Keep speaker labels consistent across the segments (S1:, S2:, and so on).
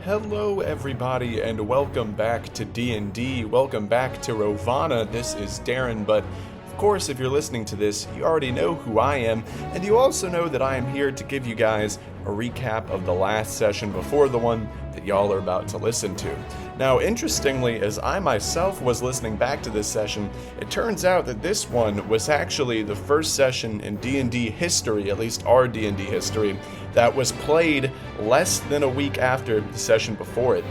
S1: Hello everybody and welcome back to D&D, welcome back to Rovanna. This is Darren, but of course if you're listening to this, you already know who I am, and you also know that I am here to give you guys a recap of the last session before the one that y'all are about to listen to. Now, interestingly, as I myself was listening back to this session, it turns out that this one was actually the first session in D&D history, at least our D&D history, that was played less than a week after the session before it.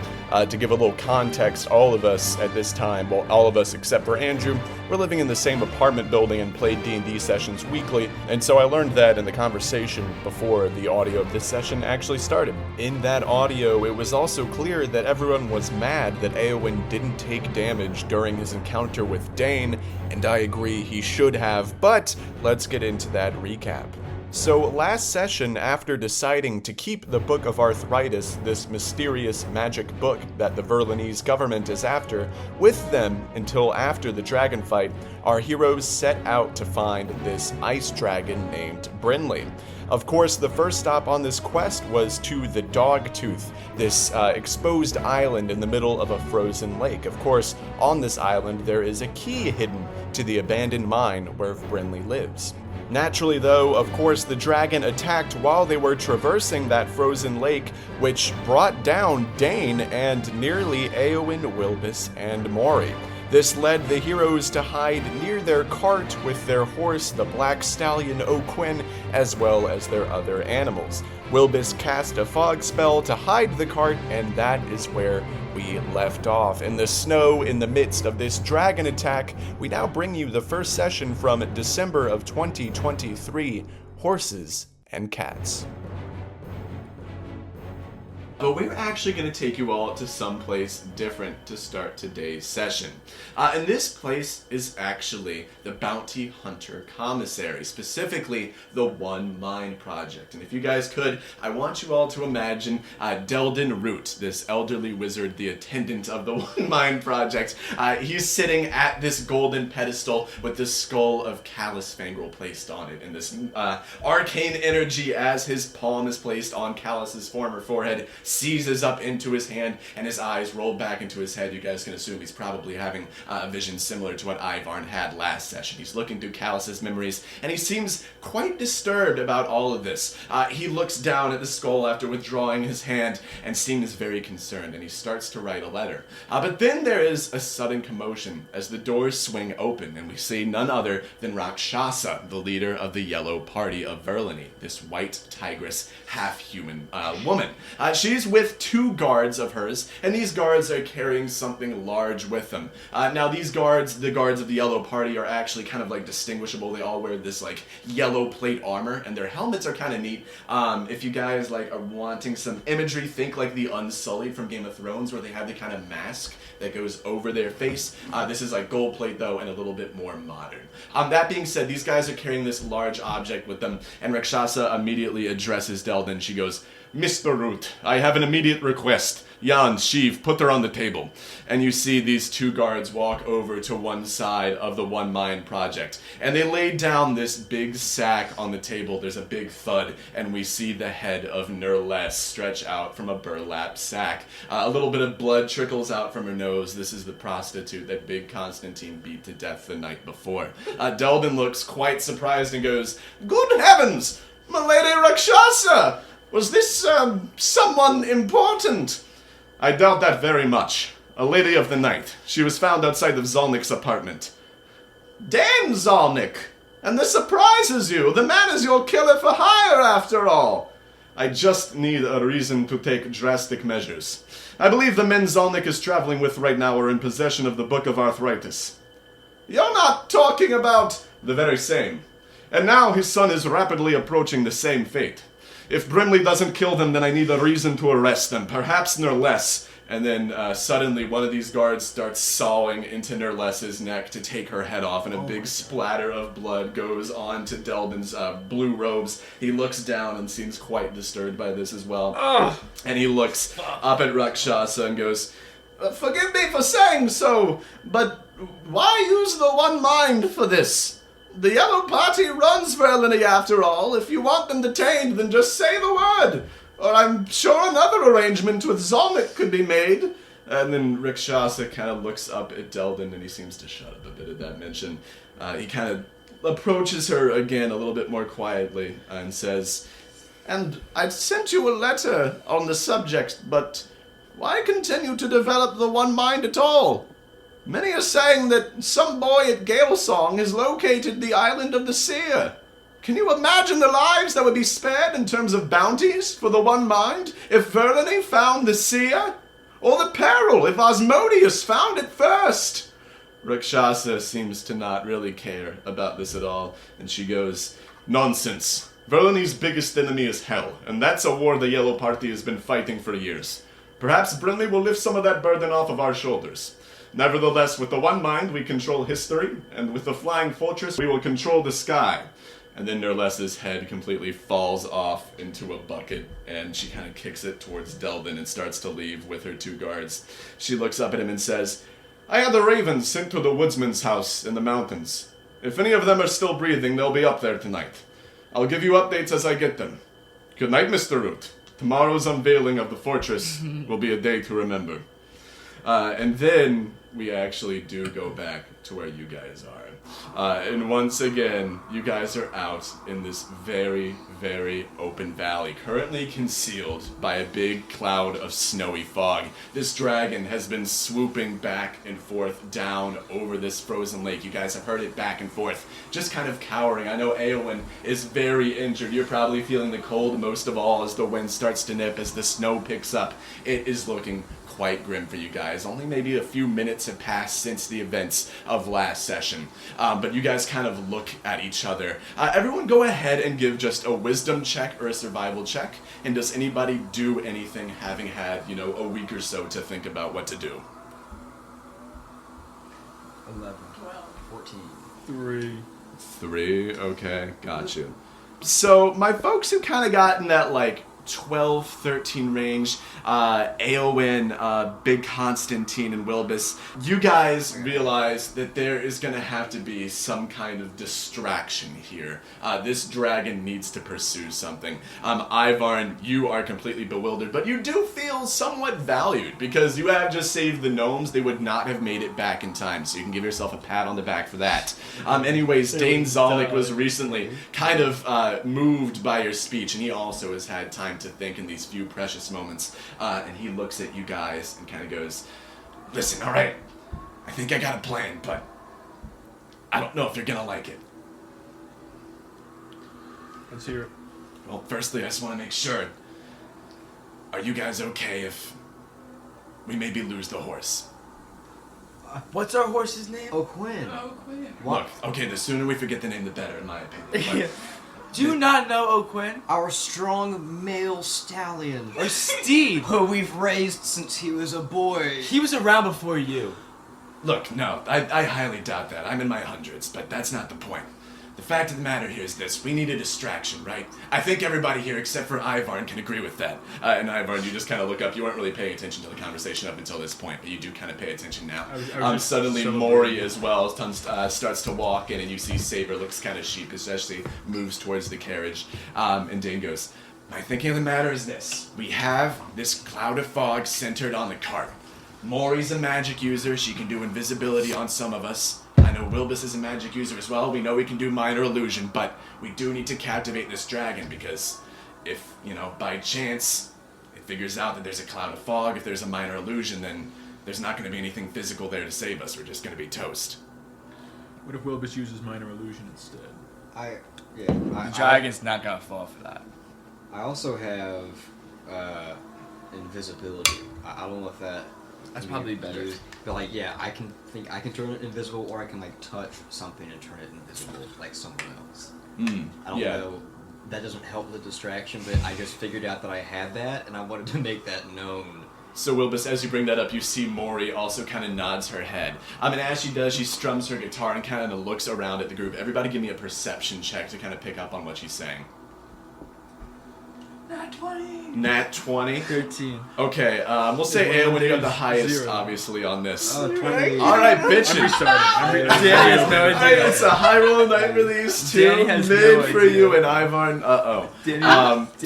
S1: To give a little context, all of us at this time, well, all of us except for Andrew, were living in the same apartment building and played D&D sessions weekly, and so I learned that in the conversation before the audio of this session actually started. In that audio, it was also clear that everyone was mad that Éowyn didn't take damage during his encounter with Dane, and I agree he should have, but let's get into that recap. So last session, after deciding to keep the Book of Arthritis, this mysterious magic book that the Verlany's government is after, with them until after the dragon fight, our heroes set out to find this ice dragon named Brinley. Of course, the first stop on this quest was to the Dogtooth, this exposed island in the middle of a frozen lake. Of course, on this island there is a key hidden to the abandoned mine where Brinley lives. Naturally though, of course, the dragon attacked while they were traversing that frozen lake, which brought down Dane and nearly Éowyn, Wilbis, and Maury. This led the heroes to hide near their cart with their horse, the black stallion O'Quinn, as well as their other animals. Wilbis cast a fog spell to hide the cart, and that is where we left off. In the snow, in the midst of this dragon attack, we now bring you the first session from December of 2023, Horses and Cats. But we're actually going to take you all to someplace different to start today's session. And this place is actually the Bounty Hunter Commissary, specifically the One Mind Project. And if you guys could, I want you all to imagine Delden Root, this elderly wizard, the attendant of the One Mind Project. He's sitting at this golden pedestal with the skull of Callus Fangrel placed on it, and this arcane energy as his palm is placed on Callus's former forehead seizes up into his hand, and his eyes roll back into his head. You guys can assume he's probably having a vision similar to what Ivarn had last session. He's looking through Callus's memories, and he seems quite disturbed about all of this. He looks down at the skull after withdrawing his hand and seems very concerned, and he starts to write a letter. But then there is a sudden commotion as the doors swing open, and we see none other than Rakshasa, the leader of the Yellow Party of Verlany, this white tigress, half-human woman. She's with two guards of hers, and these guards are carrying something large with them. Now these guards, the guards of the Yellow Party, are actually kind of like distinguishable. They all wear this like yellow plate armor, and their helmets are kind of neat. If you guys like are wanting some imagery, think like the Unsullied from Game of Thrones, where they have the kind of mask that goes over their face. This is like gold plate though, and a little bit more modern. That being said, these guys are carrying this large object with them, and Rakshasa immediately addresses Delden. She goes, "Mr. Root, I have an immediate request. Jan, Sheev, put her on the table." And you see these two guards walk over to one side of the One Mind Project, and they lay down this big sack on the table. There's a big thud, and we see the head of Nerless stretch out from a burlap sack. A little bit of blood trickles out from her nose. This is the prostitute that Bigg Constantine beat to death the night before. Delden looks quite surprised and goes, "Good heavens, my lady Rakshasa! Was this, someone important?" "I doubt that very much. A lady of the night. She was found outside of Zolnik's apartment." "Damn Zolnik! And this surprises you! The man is your killer for hire, after all!" "I just need a reason to take drastic measures. I believe the men Zolnik is traveling with right now are in possession of the Book of Arthritis." "You're not talking about—" "The very same. And now his son is rapidly approaching the same fate. If Brimley doesn't kill them, then I need a reason to arrest them, perhaps Nerless." And then suddenly one of these guards starts sawing into Nerless's neck to take her head off, and a big splatter of blood goes on to Delden's blue robes. He looks down and seems quite disturbed by this as well. And he looks up at Rakshasa and goes, "Forgive me for saying so, but why use the One Mind for this? The Yellow Party runs Verlany after all. If you want them detained, then just say the word. or I'm sure another arrangement with Zolnik could be made. And then Rikshasa kind of looks up at Delvin, and he seems to shut up a bit at that mention. He kind of approaches her again a little bit more quietly and says, "And I'd sent you a letter on the subject, but why continue to develop the one mind at all? Many are saying that some boy at Galesong has located the island of the seer. Can you imagine the lives that would be spared in terms of bounties for the one mind if Verlany found the seer? Or the peril if Osmodius found it first?" Rakshasa seems to not really care about this at all, and she goes, "Nonsense. Verlany's biggest enemy is hell, and that's a war the Yellow Party has been fighting for years. Perhaps Brinley will lift some of that burden off of our shoulders. Nevertheless, with the one mind, we control history, and with the flying fortress, we will control the sky." And then Nerlessa's head completely falls off into a bucket, and she kind of kicks it towards Delvin and starts to leave with her 2 guards. She looks up at him and says, "I had the ravens sent to the woodsman's house in the mountains. If any of them are still breathing, they'll be up there tonight. I'll give you updates as I get them. Good night, Mr. Root. Tomorrow's unveiling of the fortress will be a day to remember." And then we actually do go back to where you guys are. And once again, you guys are out in this very, very open valley, currently concealed by a big cloud of snowy fog. This dragon has been swooping back and forth down over this frozen lake. You guys have heard it back and forth, just kind of cowering. I know Eowyn is very injured. You're probably feeling the cold most of all as the wind starts to nip, as the snow picks up. It is looking quite grim for you guys. Only maybe a few minutes have passed since the events of last session. But you guys kind of look at each other. Everyone go ahead and give just a wisdom check or a survival check. And does anybody do anything having had, a week or so to think about what to do?
S2: 11. 12. 14.
S3: 3.
S1: Okay, got you. So my folks who kind of got in that 12, 13 range, Eowyn, Bigg, Constantine, and Wilbis, you guys realize that there is going to have to be some kind of distraction here. This dragon needs to pursue something. Ivarn, you are completely bewildered, but you do feel somewhat valued because you have just saved the gnomes. They would not have made it back in time, so you can give yourself a pat on the back for that. Anyways, Dane Zolnik was recently kind of moved by your speech, and he also has had time to think in these few precious moments, and he looks at you guys and kind of goes, "Listen, all right, I think I got a plan, but I don't know if you're gonna like it."
S3: Let's hear it.
S1: Well, firstly, I just want to make sure, are you guys okay if we maybe lose the horse?
S2: What's our horse's name? O'Quinn.
S1: Look, okay, the sooner we forget the name, the better, in my opinion.
S2: Do you not know O'Quinn? Our strong male stallion.
S4: Or steed.
S2: Who we've raised since he was a boy.
S4: He was around before you.
S1: Look, no, I highly doubt that. I'm in my hundreds, but that's not the point. The fact of the matter here is this. We need a distraction, right? I think everybody here, except for Ivarn, can agree with that. And Ivarn, you just kind of look up. You weren't really paying attention to the conversation up until this point, but you do kind of pay attention now. Suddenly, Maury as well starts to walk in, and you see Saber looks kind of sheepish as she moves towards the carriage. And Dane goes, "My thinking of the matter is this. We have this cloud of fog centered on the cart. Maury's a magic user. She can do invisibility on some of us. I know Wilbis is a magic user as well. We know we can do minor illusion, but we do need to captivate this dragon because if, by chance it figures out that there's a cloud of fog, if there's a minor illusion, then there's not going to be anything physical there to save us. We're just going to be toast."
S3: What if Wilbis uses minor illusion instead?
S4: The dragon's not gonna fall for that.
S2: I also have invisibility. I don't know if that's
S4: probably better.
S2: But I can turn it invisible, or I can touch something and turn it invisible like someone else. I don't know. That doesn't help the distraction, but I just figured out that I had that, and I wanted to make that known.
S1: So Wilbis, as you bring that up, you see Maury also kind of nods her head. And as she does, she strums her guitar and kind of looks around at the group. Everybody give me a perception check to kind of pick up on what she's saying.
S4: Not 20.
S1: Nat 20.
S3: 13.
S1: Okay, we'll say Aowen, you got the highest, obviously, on this.
S2: 20.
S1: Alright,
S3: I'm
S1: bitches.
S3: restarting.
S4: Danny has no idea.
S1: Alright, it's a high roll night release, 2
S4: Danny has
S1: mid
S4: no
S1: for
S4: idea.
S1: you and Ivarn.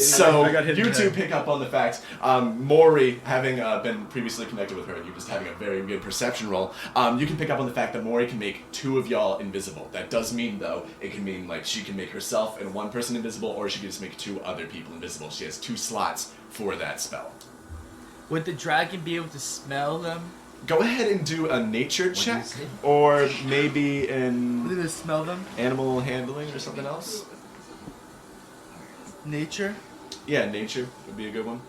S1: So
S3: I got hit
S1: you
S3: in the
S1: two
S3: head.
S1: pick up on the fact, Maury, having been previously connected with her, you just having a very good perception roll, you can pick up on the fact that Maury can make 2 of y'all invisible. That does mean, though, it can mean like she can make herself and 1 person invisible, or she can just make 2 other people invisible. She has 2 slots for that spell.
S4: Would the dragon be able to smell them?
S1: Go ahead and do a nature
S2: do
S1: check,
S2: you say?
S1: or maybe
S4: Would
S1: in
S4: it smell them?
S1: animal handling or something else.
S4: Nature?
S1: Yeah, nature would be a good one.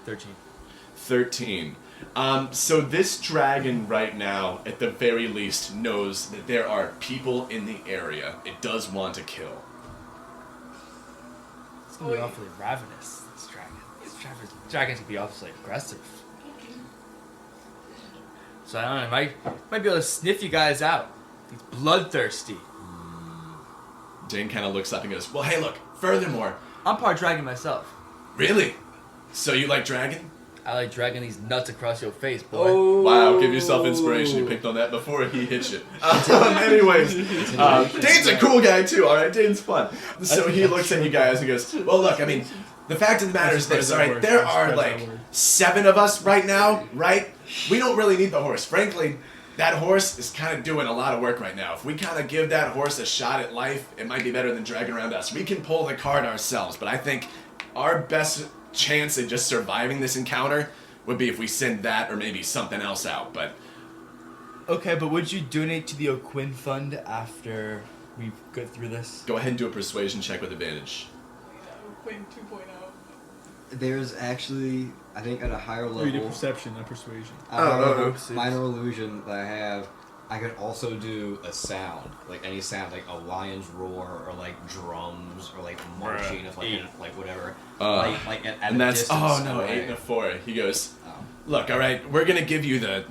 S4: 13.
S1: 13. So this dragon right now, at the very least, knows that there are people in the area it does want to kill.
S4: It's gonna be awfully ravenous, this dragon. This dragon's gonna be awfully aggressive. So I don't know, might be able to sniff you guys out. He's bloodthirsty.
S1: Dane kind of looks up and goes, well, hey, look, furthermore,
S4: I'm part dragon myself.
S1: really? So you like dragon?
S4: I like dragging these nuts across your face, boy.
S3: Oh.
S1: Wow, give yourself inspiration. You picked on that before he hit you. Anyways, Dane's a cool guy too, alright? Dane's fun. So he looks at you guys and goes, well, look, I mean, the fact of the matter is this, alright? There are like 7 of us right now, right? We don't really need the horse. Frankly, that horse is kind of doing a lot of work right now. If we kind of give that horse a shot at life, it might be better than dragging around us. We can pull the cart ourselves, but I think our best chance at just surviving this encounter would be if we send that or maybe something else out, but
S4: Okay, but would you donate to the O'Quinn Fund after we go through this?
S1: go ahead and do a persuasion check with advantage.
S5: Quinn 2.0.
S2: There's actually, I think at a higher
S3: You did
S2: level,
S3: perception, not persuasion.
S2: minor illusion that I have, I could also do a sound, like any sound, like a lion's roar, or like drums, or like marching, of like whatever. Like at
S1: And
S2: a
S1: that's,
S2: distance
S1: oh no,
S2: away.
S1: 8 and a 4. He goes,
S2: Oh.
S1: look, alright, we're gonna give you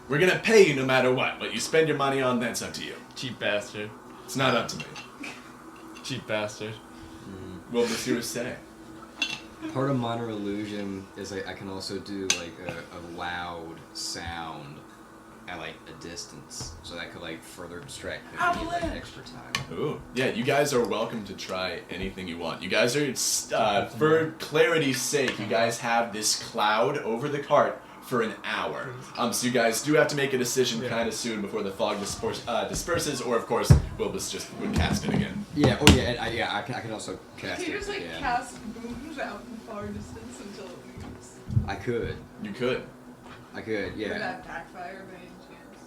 S1: we're gonna pay you no matter what you spend your money on, that's up to you.
S4: Cheap bastard.
S1: It's not up to me.
S4: Cheap bastard.
S1: Wilbis, you were saying.
S2: Part of minor illusion is like I can also do like a loud sound at like a distance, so that could like further distract me and need like extra time.
S1: Ooh. Yeah, you guys are welcome to try anything you want. You guys are, for clarity's sake, you guys have this cloud over the cart for an hour. So you guys do have to make a decision kind of soon before the fog disperses, or of course, Wilbus just would cast it again.
S2: Yeah. Oh yeah. And I can also cast
S5: Can you
S2: it.
S5: just like
S2: yeah.
S5: cast booms out in far distance until it leaves?
S2: I could.
S1: You could.
S5: Would
S2: Yeah.
S5: that backfire by any chance?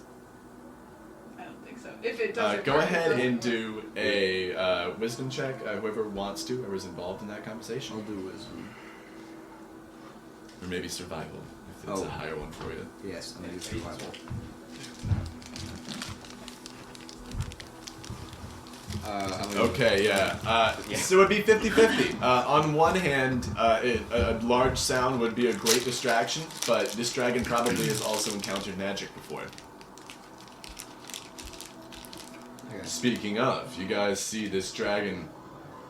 S5: I don't think so. If it doesn't
S1: Go
S5: work,
S1: ahead
S5: it doesn't
S1: and
S5: work.
S1: do a wisdom check, whoever wants to, whoever's involved in that conversation.
S2: I'll do wisdom.
S1: Or maybe survival, if it's
S2: Oh.
S1: a higher one for you.
S2: Yes, I'm gonna do survival.
S1: Okay, yeah. So it would be 50-50. On one hand, a large sound would be a great distraction, but this dragon probably has also encountered magic before.
S2: Okay.
S1: Speaking of, you guys see this dragon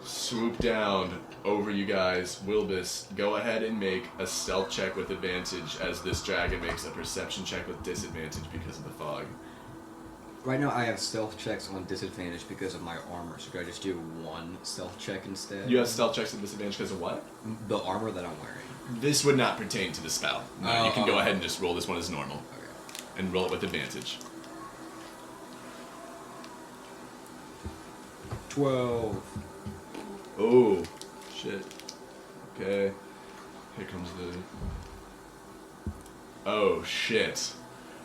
S1: swoop down over you guys. Wilbus, go ahead and make a stealth check with advantage as this dragon makes a perception check with disadvantage because of the fog.
S2: Right now I have stealth checks on disadvantage because of my armor, so could I just do one stealth check instead?
S1: You have stealth checks with disadvantage because of what?
S2: The armor that I'm wearing.
S1: This would not pertain to the spell. No, you can go
S2: Oh.
S1: ahead and just roll this one as normal.
S2: Okay.
S1: And roll it with advantage.
S2: 12.
S1: Oh, shit. Okay. Here comes the... Oh, shit.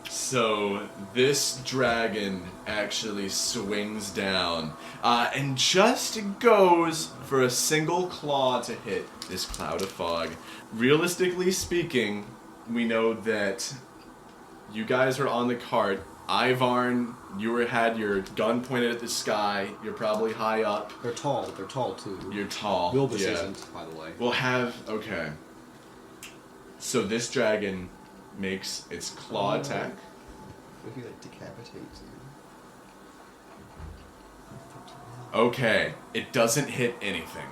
S1: So, this dragon actually swings down and just goes for a single claw to hit this cloud of fog. Realistically speaking, we know that you guys are on the cart. Ivarn, had your gun pointed at the sky. You're probably high up.
S2: They're tall too.
S1: You're tall.
S2: Wilbus
S1: yeah.
S2: isn't, by the way.
S1: We'll have... Okay. So this dragon makes its claw attack.
S2: What if he like decapitates you?
S1: Okay. It doesn't hit anything.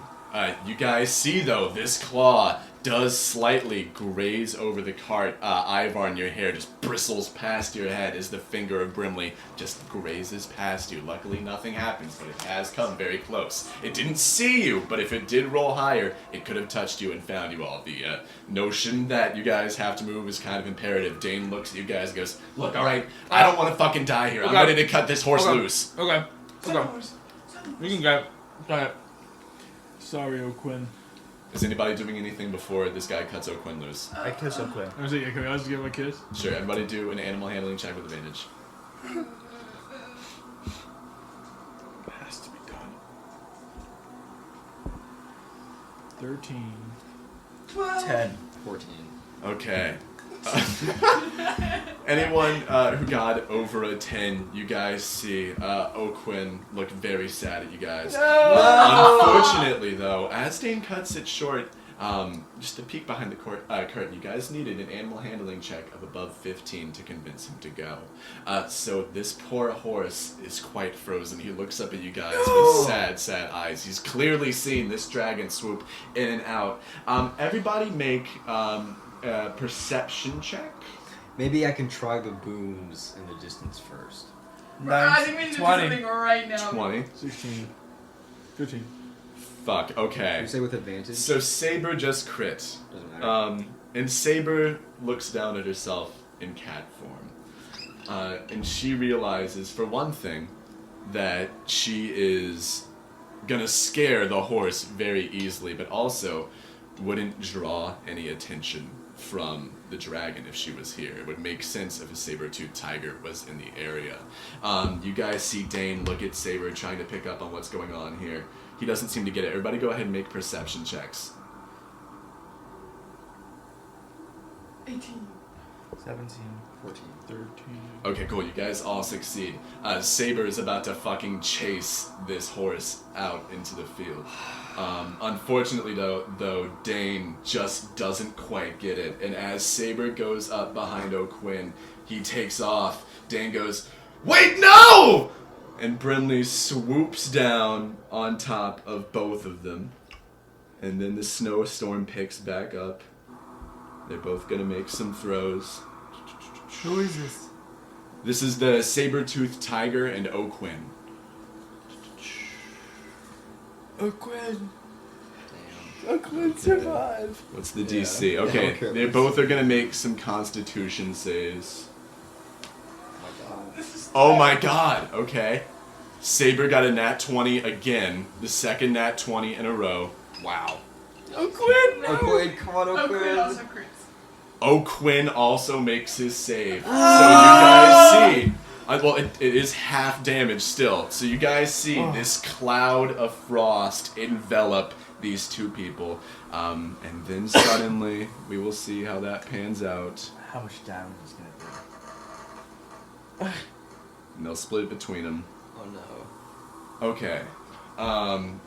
S1: You guys see, though, this claw does slightly graze over the cart. Ivarn, your hair just bristles past your head as the finger of Brimley just grazes past you. Luckily, nothing happens, but it has come very close. It didn't see you, but if it did roll higher, it could have touched you and found you all. The notion that you guys have to move is kind of imperative. Dane looks at you guys and goes, look, alright, I don't want to fucking die here. I'm ready to cut this horse loose.
S3: Okay. You can go. Go ahead. Sorry, O'Quinn.
S1: Is anybody doing anything before this guy cuts O'Quinn loose?
S4: I kiss O'Quinn.
S3: Can I just give him a kiss?
S1: Sure, everybody do an animal handling check with advantage.
S3: Has to be done. 13.
S5: 12.
S4: 10.
S2: 14.
S1: Okay. Anyone who got over a 10, you guys see O'Quinn look very sad at you guys. Unfortunately, though, as Dane cuts it short, just a peek behind the curtain, you guys needed an animal handling check of above 15 to convince him to go. So this poor horse is quite frozen. He looks up at you guys with sad, sad eyes. He's clearly seen this dragon swoop in and out. Everybody make a perception check.
S2: Maybe I can try the booms in the distance first.
S5: I think we need to do
S4: 20.
S5: something right now.
S1: 20.
S3: 16. 15.
S1: Fuck, okay.
S2: You say with advantage?
S1: So Saber just crit.
S2: Doesn't matter.
S1: And Saber looks down at herself in cat form. And she realizes, for one thing, that she is gonna scare the horse very easily, but also wouldn't draw any attention from the dragon if she was here. It would make sense if a saber-toothed tiger was in the area. You guys see Dane look at Saber trying to pick up on what's going on here. He doesn't seem to get it. Everybody go ahead and make perception checks.
S5: 18.
S4: 17.
S2: 14.
S3: 13.
S1: Okay, cool. You guys all succeed. Saber is about to fucking chase this horse out into the field. Unfortunately, though, Dane just doesn't quite get it. And as Saber goes up behind O'Quinn, he takes off. Dane goes, "Wait, no!" And Brimley swoops down on top of both of them. And then the snowstorm picks back up. They're both gonna make some throws.
S4: Who is this?
S1: This is the saber-toothed tiger and O'Quinn.
S4: O'Quinn.
S2: Damn.
S4: O'Quinn survived.
S1: What's the
S2: Yeah.
S1: DC?
S2: I
S1: Okay,
S2: don't care.
S1: they both are gonna make some Constitution saves.
S2: Oh my god.
S5: This is
S1: Oh my god, okay. Saber got a nat 20 again, the second nat 20 in a row. Wow.
S4: O'Quinn.
S5: No.
S2: O'Quinn, come on,
S5: O'Quinn
S2: O'Quinn.
S5: also crits.
S1: O'Quinn also makes his save. So you guys see, well, it is half damage still. So you guys see this cloud of frost envelop these two people. And then suddenly, we will see how that pans out.
S4: How much damage is gonna
S1: And they'll split it between them.
S2: Oh no.
S1: Okay.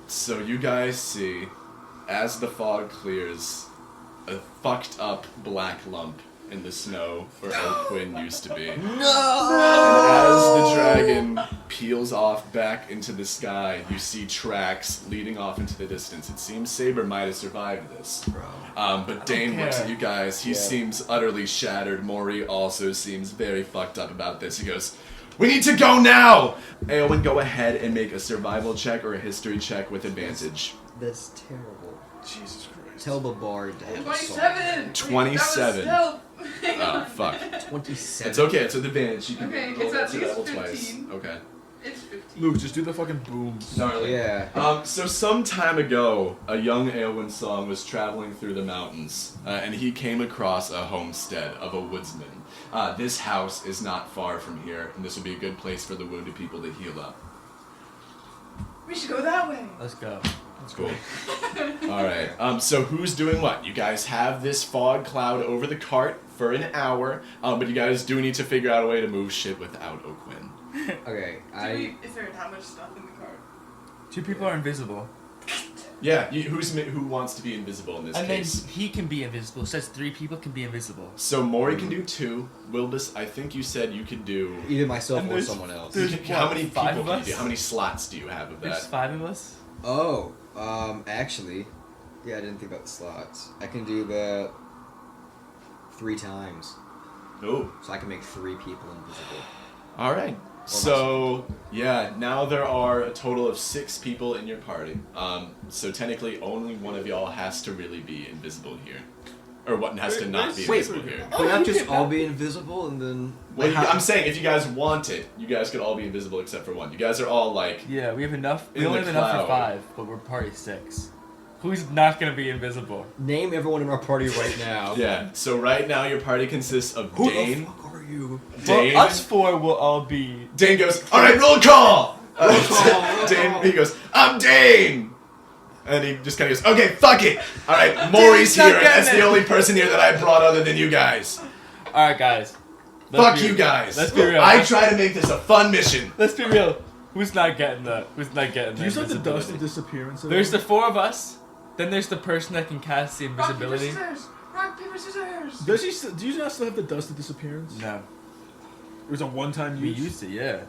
S1: So you guys see, as the fog clears, a fucked up black lump in the snow where O'Quinn used to be.
S2: No!
S1: And as the dragon peels off back into the sky, you see tracks leading off into the distance. It seems Saber might have survived this.
S2: Bro.
S1: But Dane looks
S4: care.
S1: at you guys. He seems utterly shattered. Maury also seems very fucked up about this. He goes, "We need to go now!" Eowyn, go ahead and make a survival check or a history check with advantage.
S2: That's terrible.
S3: Jesus Christ.
S2: Tell the bard to have a
S5: 27!
S1: 27.
S5: That
S1: Oh, fuck.
S2: song. 27.
S1: It's okay, it's with advantage. You can
S5: Okay,
S1: roll
S5: it's at
S1: to level
S5: least
S1: twice.
S5: 15.
S1: Okay.
S5: It's 15.
S3: Luke, just do the fucking booms.
S1: Gnarly.
S2: Yeah.
S1: So some time ago, a young Eowyn song was traveling through the mountains, and he came across a homestead of a woodsman. This house is not far from here, and this would be a good place for the wounded people to heal up.
S5: We should go that way.
S4: Let's go.
S1: That's cool. Alright, so who's doing what? You guys have this fog cloud over the cart for an hour, but you guys do need to figure out a way to move shit without O'Quinn.
S2: Okay,
S5: Is there that much stuff in the car?
S4: 2 people are invisible.
S1: Yeah, who wants to be invisible in this
S4: And
S1: case?
S4: then he can be invisible. Says 3 people can be invisible.
S1: So Maury can do 2. Wilbis, I think you said you could do.
S2: either myself
S4: And
S2: or
S4: there's-
S2: someone else.
S4: there's-
S1: How
S4: what,
S1: many
S4: 5
S1: people
S4: of
S1: can you
S4: us?
S1: do? How many slots do you have of
S4: There's
S1: that?
S4: 5 of us.
S2: Oh. Actually, yeah, I didn't think about the slots. I can do that 3 times.
S1: Oh.
S2: So I can make 3 people invisible.
S1: All right. So, yeah, now there are a total of 6 people in your party. So technically, only one of y'all has to really be invisible here. Or one has to not be invisible here.
S2: Can we not just all be invisible and then...
S1: Well, I'm saying, if you guys want it, you guys could all be invisible except for one. You guys are all, like...
S3: Yeah, we have enough. We
S1: In
S3: only
S1: the
S3: have enough
S1: cloud.
S3: for 5, but we're party 6. Who's not gonna be invisible?
S2: Name everyone in our party right now.
S1: Yeah, so right now your party consists of
S2: Who
S1: Dane.
S2: the fuck are you?
S1: Dane.
S3: Well, us 4 will all be.
S1: Dane goes, alright, roll call! Dane, he goes, I'm Dane! And he just kind of goes, okay, fuck it! Alright, Maury's
S3: not
S1: here, and
S3: getting
S1: that's the
S3: it.
S1: only person here that I brought other than you guys.
S3: Alright, guys.
S1: Fuck you guys.
S3: Let's be real.
S1: I try to make this a fun mission.
S3: Let's be real. Who's not getting the? Who's not getting the?
S6: Do you have the
S3: invisibility?
S6: dust of disappearance?
S3: There's the 4 of us. Then there's the person that can cast the
S5: Rock, paper,
S3: invisibility.
S5: scissors! Rock, paper, scissors!
S6: Does he? Do you not still have the dust of disappearance?
S3: No,
S6: It was a one-time
S3: we
S6: use.
S3: used it. Yeah.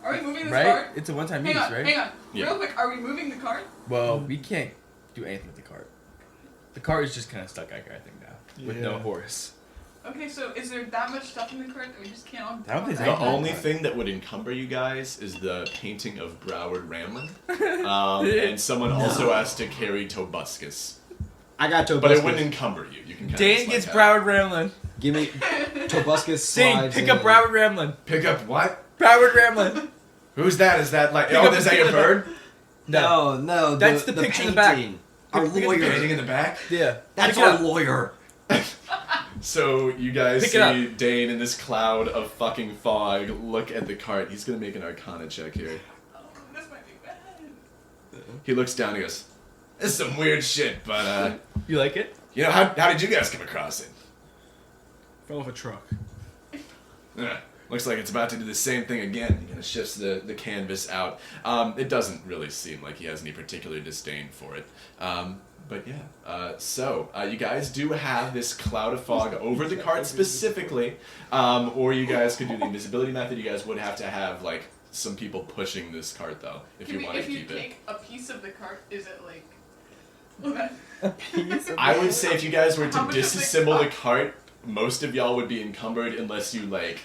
S5: Are we moving this
S3: Right?
S5: card?
S3: It's a one-time
S5: Hang
S3: use,
S5: on,
S3: right?
S5: hang on.
S1: Yeah.
S5: Real quick, are we moving the card?
S3: Well, we can't do anything with the cart. The cart is just kind of stuck, I think, now with no
S6: Yeah.
S3: horse.
S5: Okay, so is there that much stuff in the card that we just can't all
S3: I don't think
S1: The
S3: so.
S1: only thing that would encumber you guys is the painting of Broward Ramlin. And someone also has to carry Tobuscus.
S2: I got Tobuscus.
S1: But it wouldn't encumber you. You can kind
S3: Dane
S1: of
S3: gets
S1: just like
S3: Broward Ramlin.
S2: Give me Tobuscus
S3: Dane,
S2: slides
S3: pick
S2: in.
S3: up Broward Ramlin.
S1: Pick up what?
S3: Broward Ramlin.
S1: Who's that? Is that like...
S3: Pick
S1: Oh,
S3: up-
S1: is that your bird?
S2: No,
S3: That's the picture in the back.
S2: painting. Our
S3: Pick- pick up the
S2: lawyer.
S1: Painting in the back?
S3: Yeah.
S2: That's
S3: Pick it
S2: our
S3: up.
S2: lawyer.
S1: So you guys
S3: Pick it
S1: see Dane in this cloud of fucking fog look at the cart. He's gonna make an Arcana check here.
S5: Oh, this might be bad.
S1: He looks down and goes, "This is some weird shit, but
S3: You like it?
S1: you know, how did you guys come across it?
S6: Fell off a truck.
S1: Looks like it's about to do the same thing again." He kind of shifts the canvas out. It doesn't really seem like he has any particular disdain for it. But yeah, so you guys do have this cloud of fog over the cart specifically, or you guys could do the invisibility method. You guys would have to have like some people pushing this cart though, if you want to
S5: If you
S1: keep it.
S5: take a piece of the card, is it like...
S1: I would say if you guys were to
S5: How much does it
S1: disassemble the
S5: cost?
S1: cart, most of y'all would be encumbered unless you like.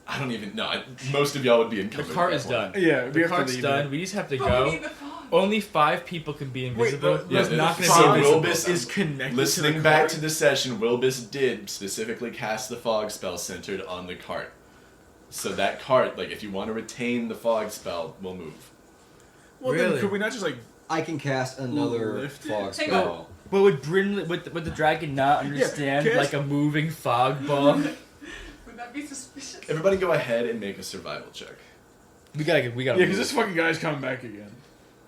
S1: I don't even know. Most of y'all would be
S3: The
S1: encumbered.
S3: cart
S1: at
S3: is
S1: that point.
S3: done.
S6: Yeah, we
S3: The
S6: have to
S3: cart's
S6: leave
S3: done.
S6: it.
S3: We just have to
S5: But we
S3: go.
S5: need the fog.
S3: Only 5 people can be invisible.
S6: the
S3: There's not going to
S1: fog
S3: be invisible.
S1: Wilbis
S6: is connected
S1: Listening
S6: to the
S1: back
S6: cart?
S1: to the session, Wilbis did specifically cast the fog spell centered on the cart. So that cart, like, if you want to retain the fog spell, will move.
S6: Well,
S3: Really?
S6: then could we not just like?
S2: I can cast another
S6: Lift it?
S2: fog
S5: Hang
S2: spell.
S3: But would Brinley, would the dragon not understand
S6: cast-
S3: like a moving fog ball?
S5: Would that be suspicious?
S1: Everybody go ahead and make a survival check.
S3: we gotta.
S6: Yeah,
S3: move.
S6: because this fucking guy's coming back again.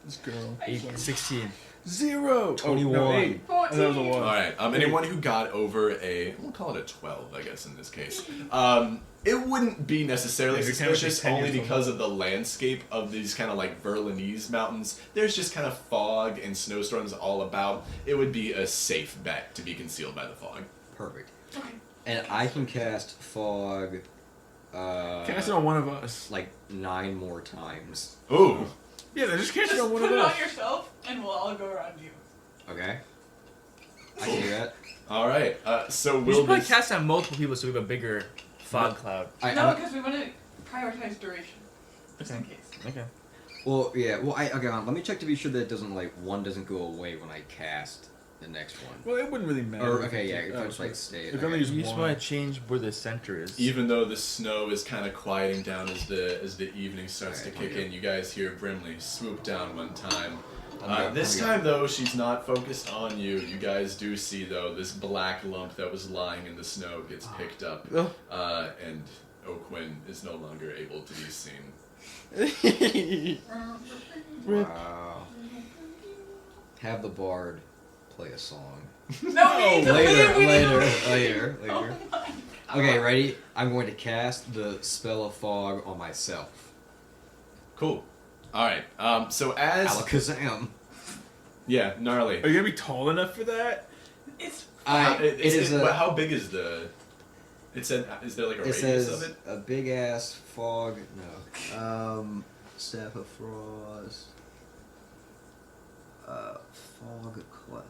S6: This girl.
S3: 16.
S6: 0.
S2: 21.
S6: Oh, no, 8. I thought it was a 1.
S1: Alright, anyone who got over we'll call it a 12, I guess, in this case. It wouldn't be necessarily
S6: Yeah, you're kind of
S1: suspicious
S6: 10
S1: only
S6: years old.
S1: because of the landscape of these kind of like Verlany mountains. There's just kind of fog and snowstorms all about. It would be a safe bet to be concealed by the fog.
S2: Perfect.
S5: Okay.
S2: And I can cast fog.
S6: Cast it on one of us.
S2: Like 9 more times.
S1: Ooh.
S6: Yeah, then just cast it
S5: Just
S6: on one
S5: put
S6: of
S5: it
S6: us.
S5: on yourself, and we'll all go around you.
S2: Okay. I can do that.
S1: Alright, so
S3: We should probably
S1: Wilbis...
S3: cast on multiple people so we have a bigger fog cloud.
S5: No, because we want to prioritize duration. Just in
S3: Okay.
S5: case.
S3: Okay.
S2: Well, yeah. Well, okay. Hold on, let me check to be sure that it doesn't one doesn't go away when I cast the next one.
S6: Well, it wouldn't really matter.
S2: Or okay, yeah. If I just like stay.
S6: If I only use
S3: You just
S6: one.
S3: want to change where the center is.
S1: Even though the snow is kind of quieting down as the evening starts to
S2: Alright,
S1: kick in, you guys hear Brimley swoop down one time.
S2: I'm
S1: This
S2: good.
S1: time, though, she's not focused on you. You guys do see, though, this black lump that was lying in the snow gets picked up,
S3: Oh.
S1: and O'Quinn is no longer able to be seen.
S2: Wow. Have the bard play a song.
S5: No, we need to leave. We need to leave.
S2: Later.
S5: Oh my.
S2: Okay, ready? I'm going to cast the spell of fog on myself.
S1: Cool. Alright, so as...
S2: Alakazam.
S1: Yeah, gnarly.
S6: Are you gonna be tall enough for that?
S5: It's
S2: It is a.
S1: how big is the... It said, is there like a
S2: It
S1: radius
S2: says
S1: of it?
S2: a big ass fog. No. Staff of Frost. Fog cloud.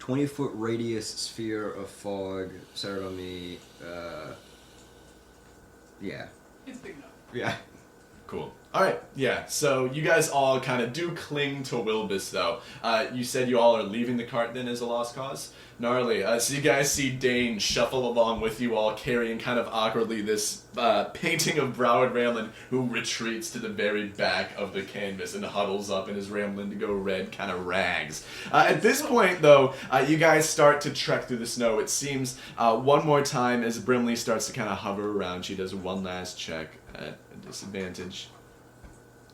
S2: 20-foot radius sphere of fog centered on me. Yeah.
S5: It's big enough.
S2: Yeah.
S1: Cool. Alright, yeah, so you guys all kind of do cling to Wilbis, though. You said you all are leaving the cart then as a lost cause? Gnarly. So you guys see Dane shuffle along with you all, carrying kind of awkwardly this painting of Broward Ramlin, who retreats to the very back of the canvas and huddles up in his Ramlin to go red kind of rags. At this point, though, you guys start to trek through the snow. It seems one more time as Brimley starts to kind of hover around. She does one last check at a disadvantage.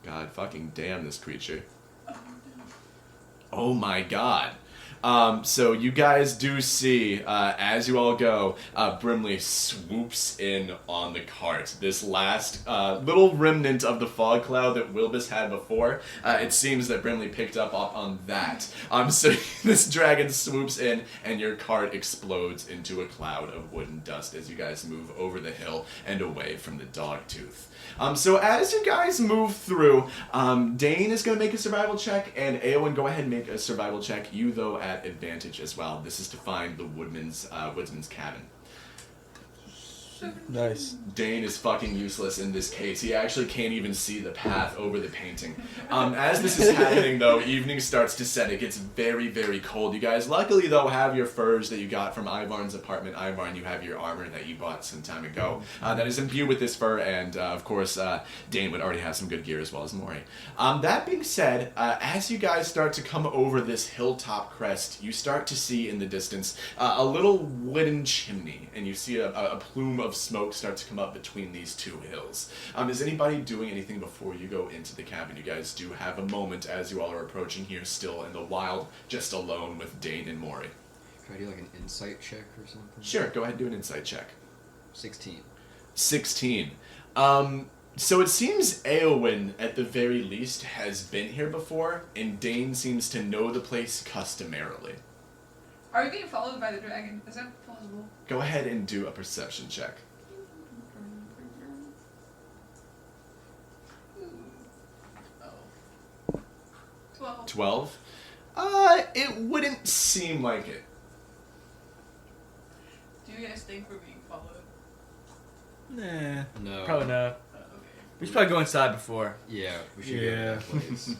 S1: God fucking damn this creature. Oh my god. So you guys do see, as you all go, Brimley swoops in on the cart. This last little remnant of the fog cloud that Wilbis had before, it seems that Brimley picked up on that. So this dragon swoops in, and your cart explodes into a cloud of wooden dust as you guys move over the hill and away from the Dogtooth. So as you guys move through, Dane is going to make a survival check, and Eowyn, go ahead and make a survival check. You, though, at advantage as well. This is to find the woodsman's cabin.
S4: Nice.
S1: Dane is fucking useless in this case. He actually can't even see the path over the painting. As this is happening, though, evening starts to set. It gets very, very cold. You guys, luckily, though, have your furs that you got from Ivarn's apartment. Ivarn, you have your armor that you bought some time ago. That is imbued with this fur, and, of course, Dane would already have some good gear as well as Maury. That being said, as you guys start to come over this hilltop crest, you start to see in the distance a little wooden chimney, and you see a plume of smoke start to come up between these two hills. Is anybody doing anything before you go into the cabin? You guys do have a moment as you all are approaching here still in the wild, just alone with Dane and Maury.
S2: Can I do like an insight check or something?
S1: Sure, go ahead and do an insight check.
S2: 16.
S1: 16. So it seems Eowyn, at the very least, has been here before, and Dane seems to know the place customarily.
S5: Are we being followed by the dragon? Is that possible?
S1: Go ahead and do a perception check.
S5: Oh. 12.
S1: 12? It wouldn't seem like it.
S5: Do you guys think we're being followed?
S3: Nah.
S2: No.
S3: Probably not.
S5: Okay.
S3: We should probably go inside before.
S2: Yeah, we should
S3: Yeah.
S2: go to that place.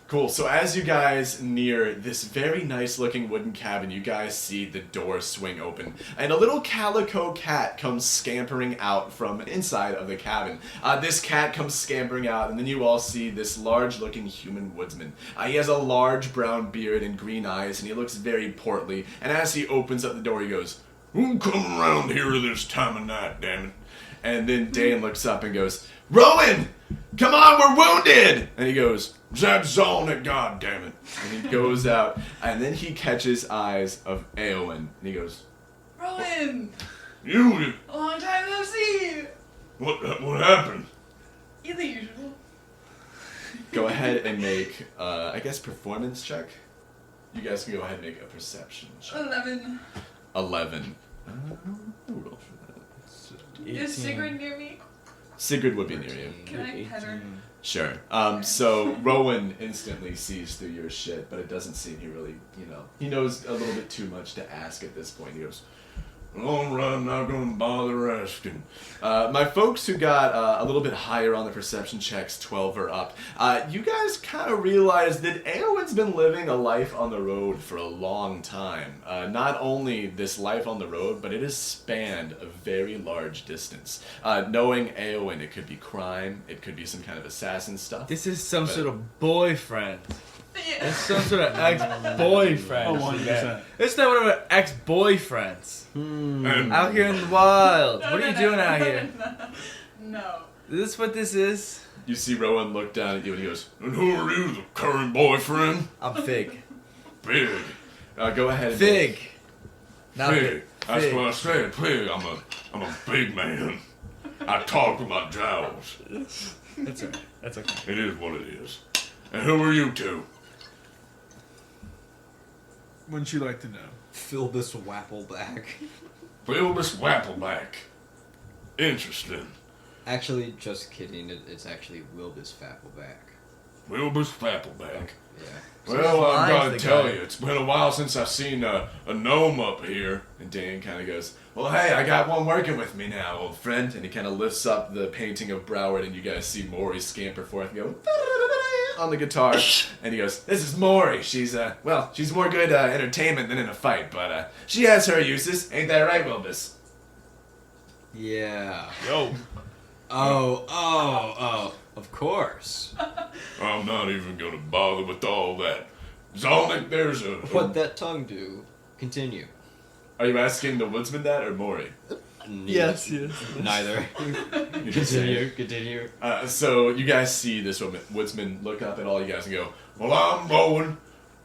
S1: Cool, so as you guys near this very nice looking wooden cabin, you guys see the door swing open, and a little calico cat comes scampering out from inside of the cabin. This cat comes scampering out, and then you all see this large looking human woodsman. He has a large brown beard and green eyes, and he looks very portly, and as he opens up the door, he goes, "Who come around here this time of night, damn it?" And then Dane looks up and goes, "Rowan! Come on, we're wounded!" And he goes, "That's on it, goddammit." And he goes out, and then he catches eyes of Eowyn, and he goes,
S5: Rowan!
S1: "You,
S5: A long time no see!
S1: what happened?"
S5: You the usual.
S1: Go ahead and make, I guess, performance check. You guys can go ahead and make a perception check.
S5: 11.
S1: 11. I'll roll for that.
S5: Is Sigrid near me?
S1: Sigrid would be near you.
S5: Can I pet her?
S1: Sure. So Rowan instantly sees through your shit, but it doesn't seem he really, he knows a little bit too much to ask at this point. He goes, "Alright, I'm not gonna bother asking." My folks who got a little bit higher on the perception checks, 12 or up, you guys kind of realize that Eowyn's been living a life on the road for a long time. Not only this life on the road, but it has spanned a very large distance. Knowing Eowyn, it could be crime, it could be some kind of assassin stuff.
S3: This is some sort of boyfriend.
S5: Yeah.
S3: It's some sort of ex-boyfriend.
S6: Oh, 100%.
S3: It's not one of our ex-boyfriends. Out here in the wild. What are you doing out here?
S5: No.
S3: Is this what this is?
S1: You see Rowan look down at you and he goes, "And who are you, the current boyfriend?"
S4: I'm Fig.
S1: Big. Go ahead and
S3: Fig. Not
S1: Pig. That's
S3: Fig.
S1: what I said, pig. I'm a big man. I talk with my jowls.
S3: That's alright. That's okay.
S1: It is what it is. And who are you two?
S6: Wouldn't you like to know?
S2: Wilbis Fappleback.
S1: Wilbis Fappleback. Interesting.
S2: Actually, just kidding. It's actually Wilbis Fappleback.
S1: Wilbis Fappleback.
S2: Yeah.
S1: Well, I've got to
S4: Mine's the
S1: tell
S4: guy.
S1: you, it's been a while since I've seen a gnome up here. And Dan kind of goes, well, hey, I got one working with me now, old friend. And he kind of lifts up the painting of Broward, and you guys see Maury scamper forth and go on the guitar. And he goes, this is Maury. She's more good entertainment than in a fight, but she has her uses. Ain't that right, Wilbis?
S2: Yeah.
S3: Yo.
S2: Oh, of course.
S1: I'm not even going to bother with all that. Zolnik, there's a...
S2: What'd that tongue do? Continue.
S1: Are you asking the woodsman that or Maury?
S4: Yes.
S2: Neither. Continue.
S1: So you guys see this woodsman look up at all you guys and go, well, I'm going.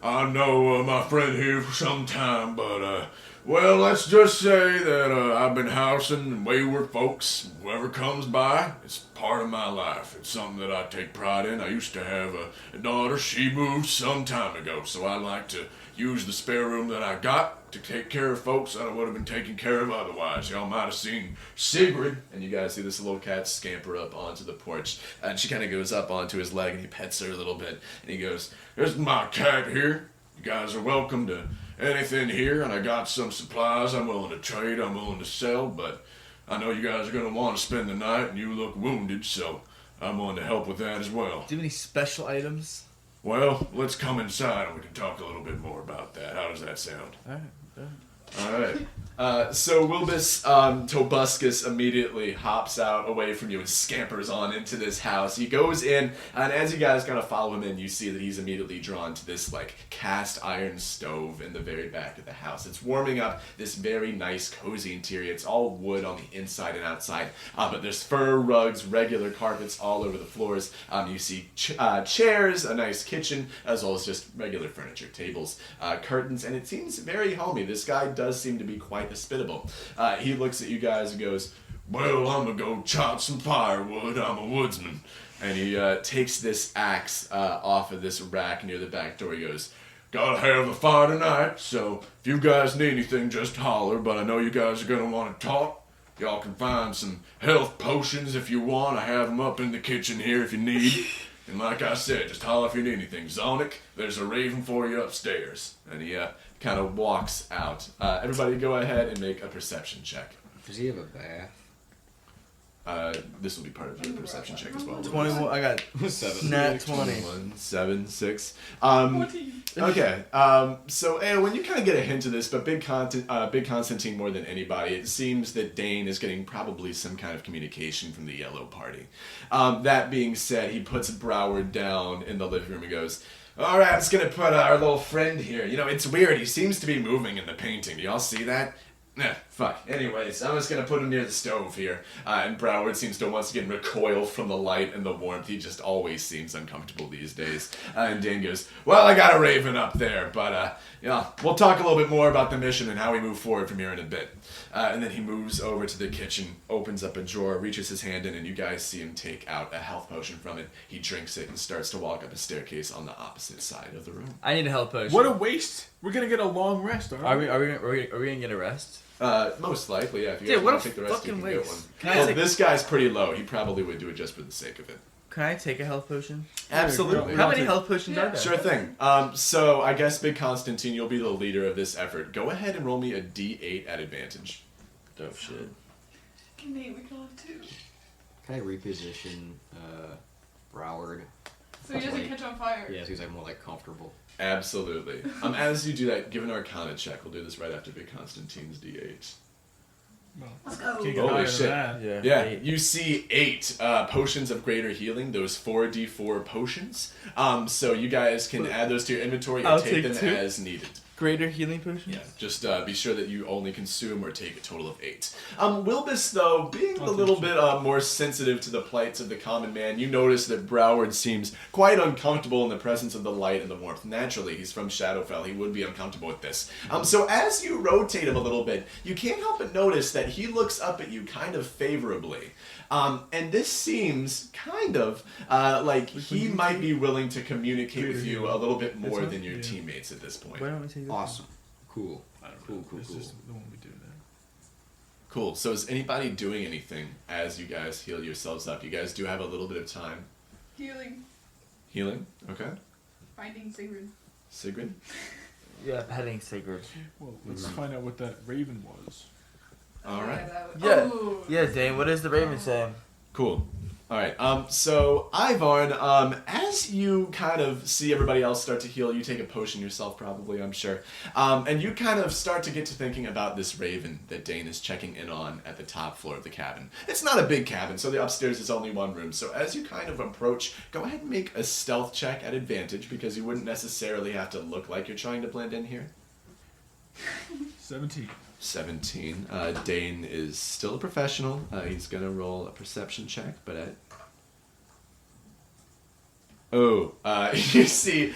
S1: I know my friend here for some time, but, well, let's just say that I've been housing wayward folks. Whoever comes by, it's part of my life. It's something that I take pride in. I used to have a daughter. She moved some time ago, so I like to use the spare room that I got to take care of folks that I would have been taken care of otherwise. Y'all might have seen Sigrid. And you guys see this little cat scamper up onto the porch. And she kind of goes up onto his leg and he pets her a little bit. And he goes, this is my cat here. You guys are welcome to anything here. And I got some supplies I'm willing to trade, I'm willing to sell. But I know you guys are going to want to spend the night and you look wounded. So I'm willing to help with that as well.
S4: Do you have any special items?
S1: Well, let's come inside and we can talk a little bit more about that. How does that sound? All right. So Wilbus Tobuscus immediately hops out away from you and scampers on into this house. He goes in, and as you guys kind of follow him in, you see that he's immediately drawn to this like cast iron stove in the very back of the house. It's warming up this very nice, cozy interior. It's all wood on the inside and outside, but there's fur rugs, regular carpets all over the floors. You see chairs, a nice kitchen, as well as just regular furniture, tables, curtains, and it seems very homey. This guy does seem to be quite hospitable. He looks at you guys and goes, well, I'm gonna go chop some firewood. I'm a woodsman. And he takes this axe off of this rack near the back door. He goes, gotta have the fire tonight, so if you guys need anything, just holler, but I know you guys are gonna want to talk. Y'all can find some health potions if you want. I have them up in the kitchen here if you need. And like I said, just holler if you need anything. Zonic, there's a raven for you upstairs. And he kind of walks out. Everybody go ahead and make a perception check.
S2: Does he have a bath?
S1: This will be part of your perception check as well.
S4: 21. I got
S2: 7.
S4: nat 20.
S1: 21, 7, 6.
S5: 14.
S1: Okay, so when you kind of get a hint of this, but Big Constantine more than anybody, it seems that Dane is getting probably some kind of communication from the Yellow Party. That being said, he puts Broward down in the living room and goes, all right, I'm just going to put our little friend here. You know, it's weird. He seems to be moving in the painting. Do y'all see that? Nah, fuck. Anyways, I'm just gonna put him near the stove here. And Broward seems to once again recoil from the light and the warmth. He just always seems uncomfortable these days. And Dan goes, well, I got a raven up there, but, we'll talk a little bit more about the mission and how we move forward from here in a bit. And then he moves over to the kitchen, opens up a drawer, reaches his hand in, and you guys see him take out a health potion from it. He drinks it and starts to walk up a staircase on the opposite side of the room.
S4: I need a health potion.
S3: What a waste. We're gonna get a long rest, aren't we?
S4: Are we gonna get a rest?
S1: Most likely, yeah. If you
S4: Dude,
S1: guys
S4: what
S1: want
S4: a
S1: to take the rest, you
S4: fucking
S1: can get
S4: waste.
S1: one.
S4: Can I
S1: Well,
S4: take-
S1: this guy's pretty low. He probably would do it just for the sake of it.
S4: Can I take a health potion?
S1: Absolutely.
S4: How many health potions are there?
S1: Sure thing. So I guess Big Constantine, you'll be the leader of this effort. Go ahead and roll me a D8 at advantage.
S4: Dope shit.
S5: Nate, we can have 2.
S2: Can I reposition Broward?
S5: So he doesn't catch on fire.
S2: Yeah, so he's like more like comfortable.
S1: Absolutely. As you do that, give an Arcana check. We'll do this right after Big Constantine's D8.
S5: Let's go.
S3: Can't get
S1: Holy
S3: higher than
S1: shit.
S3: that.
S1: Yeah,
S4: 8.
S1: you see 8 potions of greater healing, those 4d4 potions. So you guys can add those to your inventory or
S4: I'll
S1: take
S4: take
S1: them
S4: 2.
S1: as needed.
S4: Greater healing potions?
S1: Yeah, just be sure that you only consume or take a total of 8. Wilbus, though, being a little bit more sensitive to the plights of the common man, you notice that Broward seems quite uncomfortable in the presence of the light and the warmth. Naturally, he's from Shadowfell. He would be uncomfortable with this. So as you rotate him a little bit, you can't help but notice that he looks up at you kind of favorably. And this seems kind of like he might be willing to communicate with you a little bit more than your teammates at this point.
S4: Why don't we take this
S2: Awesome. Cool.
S3: I don't
S2: Cool,
S3: know.
S2: cool,
S3: It's
S2: cool.
S3: just the one we do now.
S1: Cool. So is anybody doing anything as you guys heal yourselves up? You guys do have a little bit of time.
S5: Healing.
S1: Healing. Okay.
S5: Finding Sigrid.
S1: Sigrid.
S4: Yeah, petting Sigurd.
S6: Well, let's find out what that raven was.
S1: All right.
S4: Yeah.
S5: Oh.
S4: Yeah, Dane, what does the raven say?
S1: Cool. All right. So Ivarn, as you kind of see everybody else start to heal, you take a potion yourself, probably, I'm sure, and you kind of start to get to thinking about this raven that Dane is checking in on at the top floor of the cabin. It's not a big cabin, so the upstairs is only one room. So as you kind of approach, go ahead and make a stealth check at advantage because you wouldn't necessarily have to look like you're trying to blend in here.
S6: 17.
S1: 17. Dane is still a professional. He's gonna roll a perception check, but you see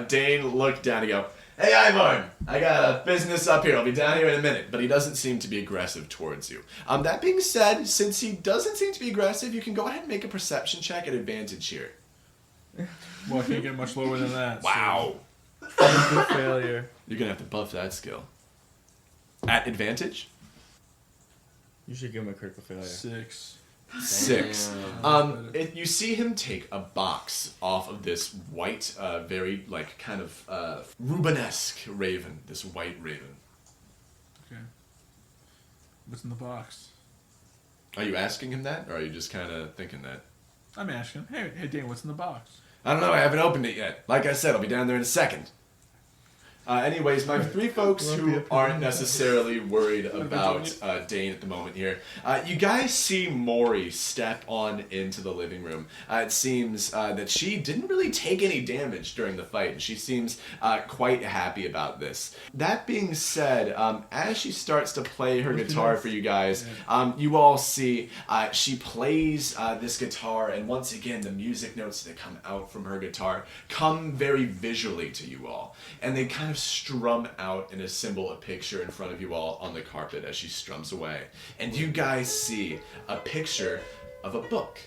S1: Dane look down and go, "Hey, Ivarn, I got a business up here. I'll be down here in a minute." But he doesn't seem to be aggressive towards you. That being said, since he doesn't seem to be aggressive, you can go ahead and make a perception check at advantage here.
S6: Well, I can't get much lower than that.
S1: Wow.
S4: Critical failure.
S1: You're gonna have to buff that skill. At advantage?
S4: You should give him a critical failure.
S6: 6.
S1: 6.
S2: Damn.
S1: You see him take a box off of this white, very, like, kind of Rubenesque raven. This white raven.
S6: Okay. What's in the box?
S1: Are you asking him that, or are you just kind of thinking that?
S6: I'm asking. Hey, Dane, what's in the box?
S1: I don't know, I haven't opened it yet. Like I said, I'll be down there in a second. Anyways, my three folks who aren't necessarily worried about Dane at the moment here, you guys see Maury step on into the living room. It seems that she didn't really take any damage during the fight, and she seems quite happy about this. That being said, as she starts to play her guitar for you guys, you all see she plays this guitar, and once again, the music notes that come out from her guitar come very visually to you all, and they kind of strum out and assemble a picture in front of you all on the carpet as she strums away. And you guys see a picture of a book.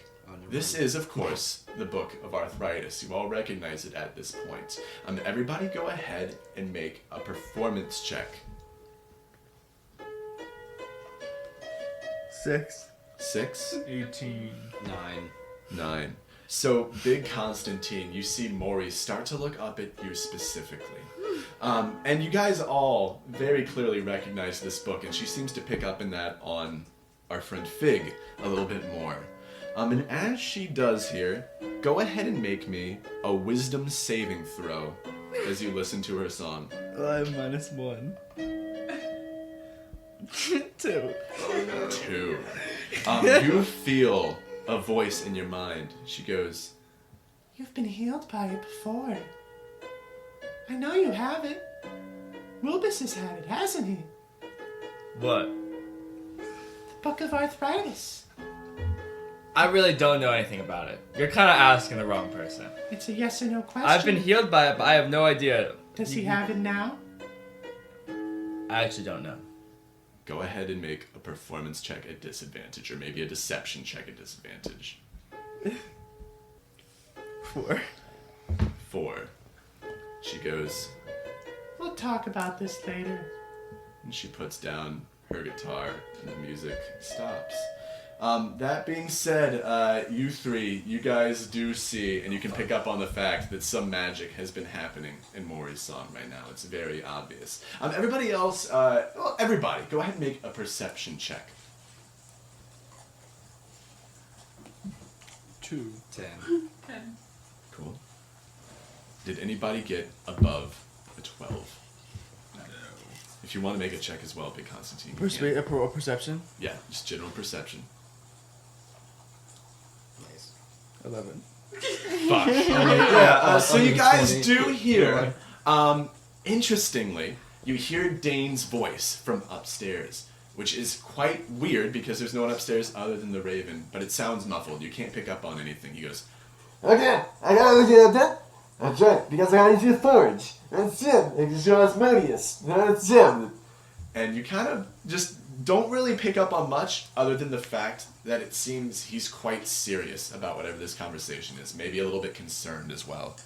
S1: This is, of course, the Book of Arthritis. You all recognize it at this point. Everybody go ahead and make a performance check.
S4: 6.
S1: 6?
S6: 18.
S2: 9.
S1: 9. So, Big Constantine, you see Maury start to look up at you specifically. And you guys all very clearly recognize this book, and she seems to pick up in that on our friend Fig a little bit more. And as she does here, go ahead and make me a wisdom saving throw as you listen to her song.
S4: I have -1. 2.
S1: 2. You feel a voice in your mind. She goes, "You've been healed by it before. I know you haven't. Wilbis has had it, hasn't he?
S7: What?
S1: The Book of Arthritis.
S7: I really don't know anything about it. You're kind of asking the wrong person.
S1: It's a yes or no question.
S7: I've been healed by it, but I have no idea.
S1: Does he have it now?"
S7: I actually don't know.
S1: Go ahead and make a performance check at disadvantage, or maybe a deception check at disadvantage.
S4: 4.
S1: 4. She goes, "We'll talk about this later." And she puts down her guitar, and the music stops. That being said, you three, you guys do see, and you can pick up on the fact that some magic has been happening in Maury's song right now. It's very obvious. Everybody else, everybody, go ahead and make a perception check.
S6: 2.
S2: 10.
S5: 10.
S1: Cool. Did anybody get above a 12?
S6: No.
S1: If you want to make a check as well, Big Constantine. you can.
S4: Perception?
S1: Yeah, just general perception.
S2: Nice.
S4: 11.
S1: Fuck. Yeah, so you guys do hear, interestingly, you hear Dane's voice from upstairs, which is quite weird because there's no one upstairs other than the Raven, but it sounds muffled. You can't pick up on anything. He goes,
S8: Okay, I gotta look at that. That's right, because I gotta use Thorge. That's him. I can show Asmodeus. That's him.
S1: and you kind of just don't really pick up on much other than the fact that it seems he's quite serious about whatever this conversation is. Maybe a little bit concerned as well.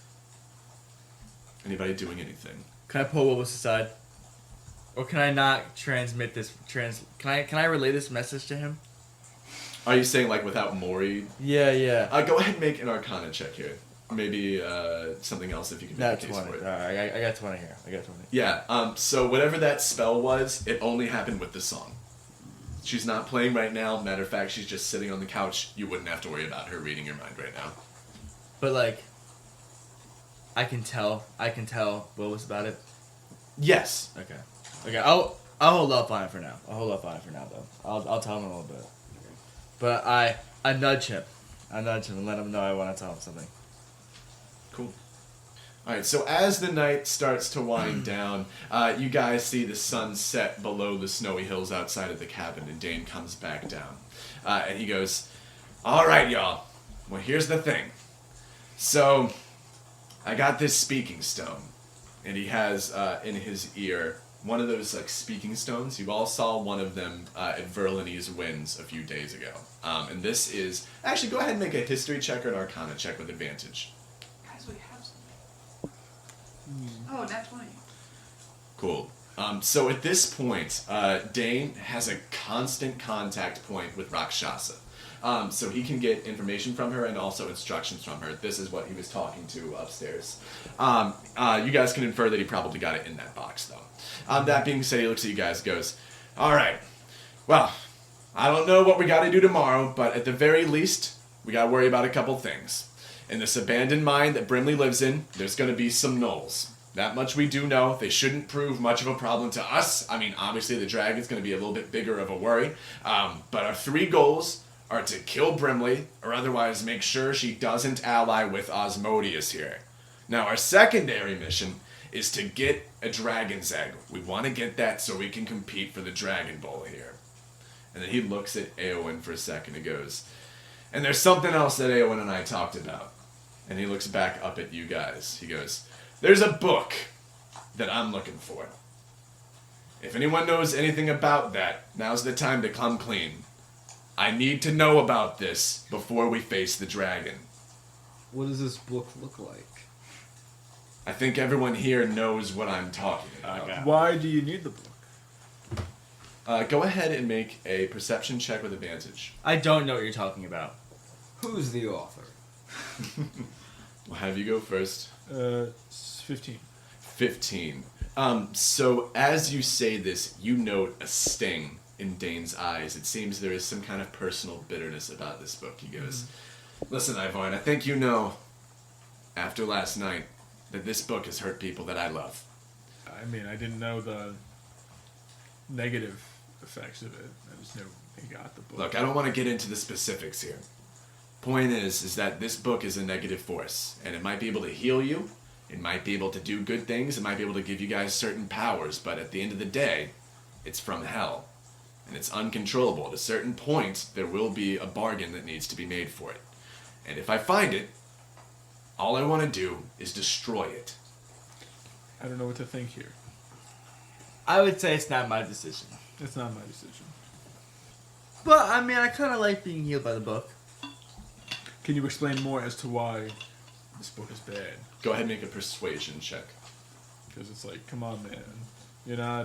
S1: Anybody doing anything?
S3: Can I pull Wilbis aside? Or can I not transmit this can I relay this message to him?
S1: Are you saying like without Maury?
S3: Yeah.
S1: Go ahead and make an Arcana check here. maybe something else if you can make
S3: That's
S1: a case
S3: 20.
S1: for it.
S3: Alright, I got 20 here. I got 20.
S1: Yeah, so whatever that spell was, it only happened with the song. She's not playing right now. Matter of fact, she's just sitting on the couch. You wouldn't have to worry about her reading your mind right now.
S3: But like, I can tell Wilbis about it.
S1: Yes.
S3: Okay. I'll hold up on it for now. Though. I'll tell him in a little bit. But I nudge him. And let him know I want to tell him something.
S1: Cool. Alright, so as the night starts to wind down, you guys see the sun set below the snowy hills outside of the cabin, and Dane comes back down. And he goes, "Alright, y'all. Well, here's the thing. So, I got this speaking stone." And he has in his ear one of those like speaking stones. You all saw one of them at Verlany's Winds a few days ago. And this is... Actually, go ahead and make a history check or an arcana check with advantage.
S5: Guys, we have something. Oh, nat 20.
S1: Cool. So at this point, Dane has a constant contact point with Rakshasa. So he can get information from her and also instructions from her. This is what he was talking to upstairs. You guys can infer that he probably got it in that box, though. That being said, he looks at you guys and goes, "Alright, well, I don't know what we gotta do tomorrow, but at the very least, we gotta worry about a couple things. In this abandoned mine that Brimley lives in, there's gonna be some gnolls. That much we do know. They shouldn't prove much of a problem to us. I mean, obviously the dragon's gonna be a little bit bigger of a worry. But our 3 goals are to kill Brimley, or otherwise make sure she doesn't ally with Osmodius here. Now, our secondary mission is to get a dragon's egg. We want to get that so we can compete for the Dragon Bowl here." And then he looks at Eowyn for a second and goes, "And there's something else that Eowyn and I talked about." And he looks back up at you guys. He goes, "There's a book that I'm looking for. If anyone knows anything about that, now's the time to come clean. I need to know about this before we face the dragon."
S2: What does this book look like?
S1: I think everyone here knows what I'm talking about.
S3: Okay.
S6: Why do you need the book?
S1: Go ahead and make a perception check with advantage.
S3: I don't know what you're talking about.
S2: Who's the author?
S1: We'll have you go first.
S6: 15.
S1: 15. So as you say this, you note a sting in Dane's eyes. It seems there is some kind of personal bitterness about this book. He goes, "Listen, Ivarn, I think you know, after last night, that this book has hurt people that I love.
S6: I mean, I didn't know the negative effects of it. I just knew he got the book.
S1: Look, I don't want to get into the specifics here. Point is that this book is a negative force, and it might be able to heal you, it might be able to do good things, it might be able to give you guys certain powers, but at the end of the day, it's from hell. And it's uncontrollable. At a certain point, there will be a bargain that needs to be made for it. And if I find it, all I want to do is destroy it."
S6: I don't know what to think here.
S3: I would say it's not my decision.
S6: It's not my decision.
S3: But I mean, I kind of like being healed by the book.
S6: Can you explain more as to why this book is bad?
S1: Go ahead and make a persuasion check.
S6: Because it's like, come on, man. You're not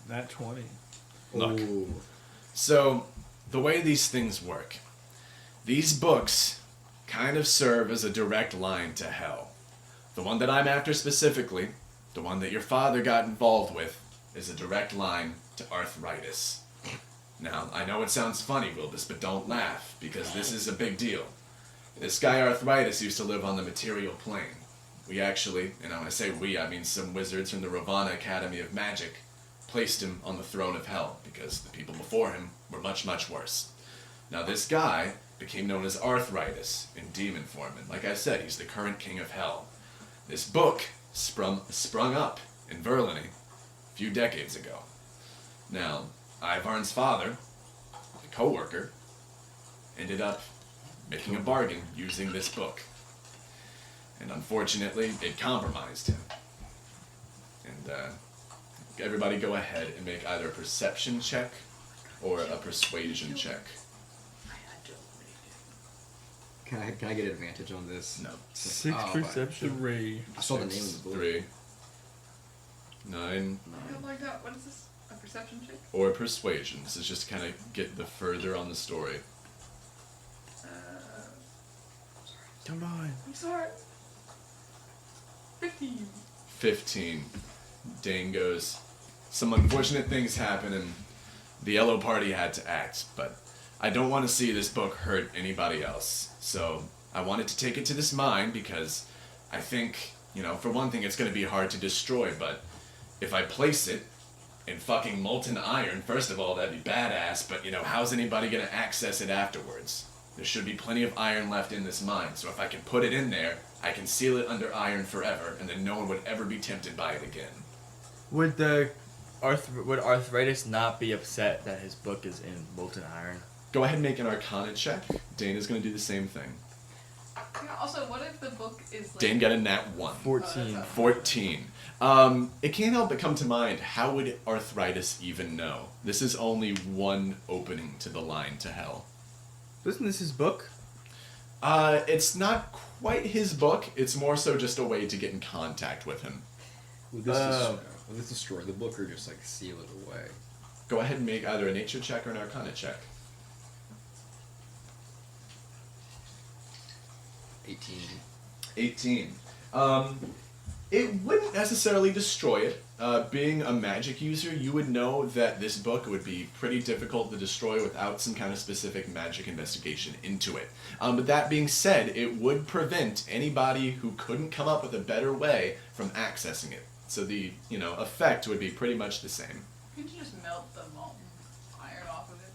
S6: nat 20.
S1: Look.
S2: Ooh.
S1: So, the way these things work, these books kind of serve as a direct line to hell. The one that I'm after specifically, the one that your father got involved with, is a direct line to arthritis. Now, I know it sounds funny, Wilbis, but don't laugh, because this is a big deal. This guy Arthritis used to live on the material plane. We actually, and when I say we, I mean some wizards from the Rovanna Academy of Magic, placed him on the throne of hell, because the people before him were much, much worse. Now this guy became known as Arthritis in demon form, and like I said, he's the current king of hell. This book sprung up in Verlany a few decades ago. Now, Ivarn's father, a co-worker, ended up making a bargain using this book. And unfortunately, it compromised him. And everybody go ahead and make either a perception check or a persuasion check.
S2: Can I get advantage on this?
S1: No.
S3: 6
S2: Oh,
S3: perception.
S6: 3.
S2: I saw the name of the book.
S1: 3, 9,
S5: Oh my god, what is this? A perception check?
S1: or persuasion. This is just to kind of get the further on the story.
S3: Come on.
S5: I'm sorry. 15.
S1: 15. Dane goes, some unfortunate things happen and the Yellow Party had to act, but I don't want to see this book hurt anybody else. So I wanted to take it to this mine because I think, for one thing, it's going to be hard to destroy, but if I place it in fucking molten iron, first of all, that'd be badass, but, how's anybody going to access it afterwards? There should be plenty of iron left in this mine, so if I can put it in there, I can seal it under iron forever, and then no one would ever be tempted by it again.
S3: Would Arthritis not be upset that his book is in molten iron?
S1: Go ahead and make an Arcana check. Dane is going to do the same thing.
S5: Yeah, also, what if the book is like...
S1: Dane got a nat 1.
S3: 14.
S1: 14. It can't help but come to mind, how would Arthritis even know? This is only one opening to the line to hell.
S3: Wasn't this his book?
S1: It's not quite his book. It's more so just a way to get in contact with him.
S2: Would this destroy the book or just like seal it away?
S1: Go ahead and make either a nature check or an Arcana check.
S2: 18.
S1: 18. It wouldn't necessarily destroy it. Being a magic user, you would know that this book would be pretty difficult to destroy without some kind of specific magic investigation into it. But that being said, it would prevent anybody who couldn't come up with a better way from accessing it. So the, effect would be pretty much the same.
S5: Could you just melt the molten iron off of it?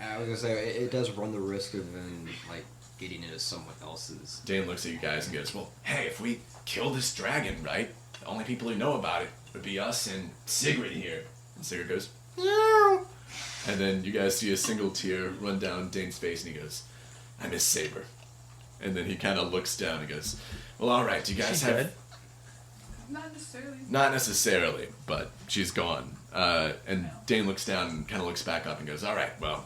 S2: I was gonna say, it does run the risk of then, like, getting into someone else's.
S1: Dane looks at you guys and goes, well, hey, if we kill this dragon, right, the only people who know about it would be us and Sigrid here. And Sigrid goes, meow. And then you guys see a single tear run down Dane's face and he goes, I miss Saber. And then he kind of looks down and goes, well, all right, do you guys have...
S3: Dead?
S5: Not necessarily.
S1: Not necessarily, but she's gone. And Dane looks down and kind of looks back up and goes, all right, well,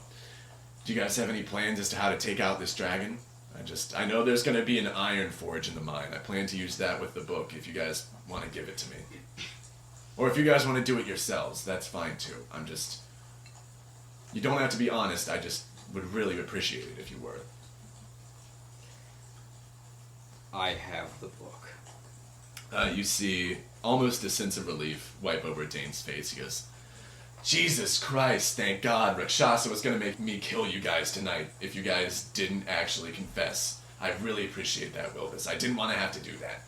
S1: do you guys have any plans as to how to take out this dragon? I know there's going to be an iron forge in the mine. I plan to use that with the book if you guys want to give it to me. Or if you guys want to do it yourselves, that's fine too. You don't have to be honest, I just would really appreciate it if you were.
S2: I have the book.
S1: You see almost a sense of relief wipe over Dane's face. He goes, Jesus Christ, thank God Rakshasa was going to make me kill you guys tonight if you guys didn't actually confess. I really appreciate that, Wilbis. I didn't want to have to do that.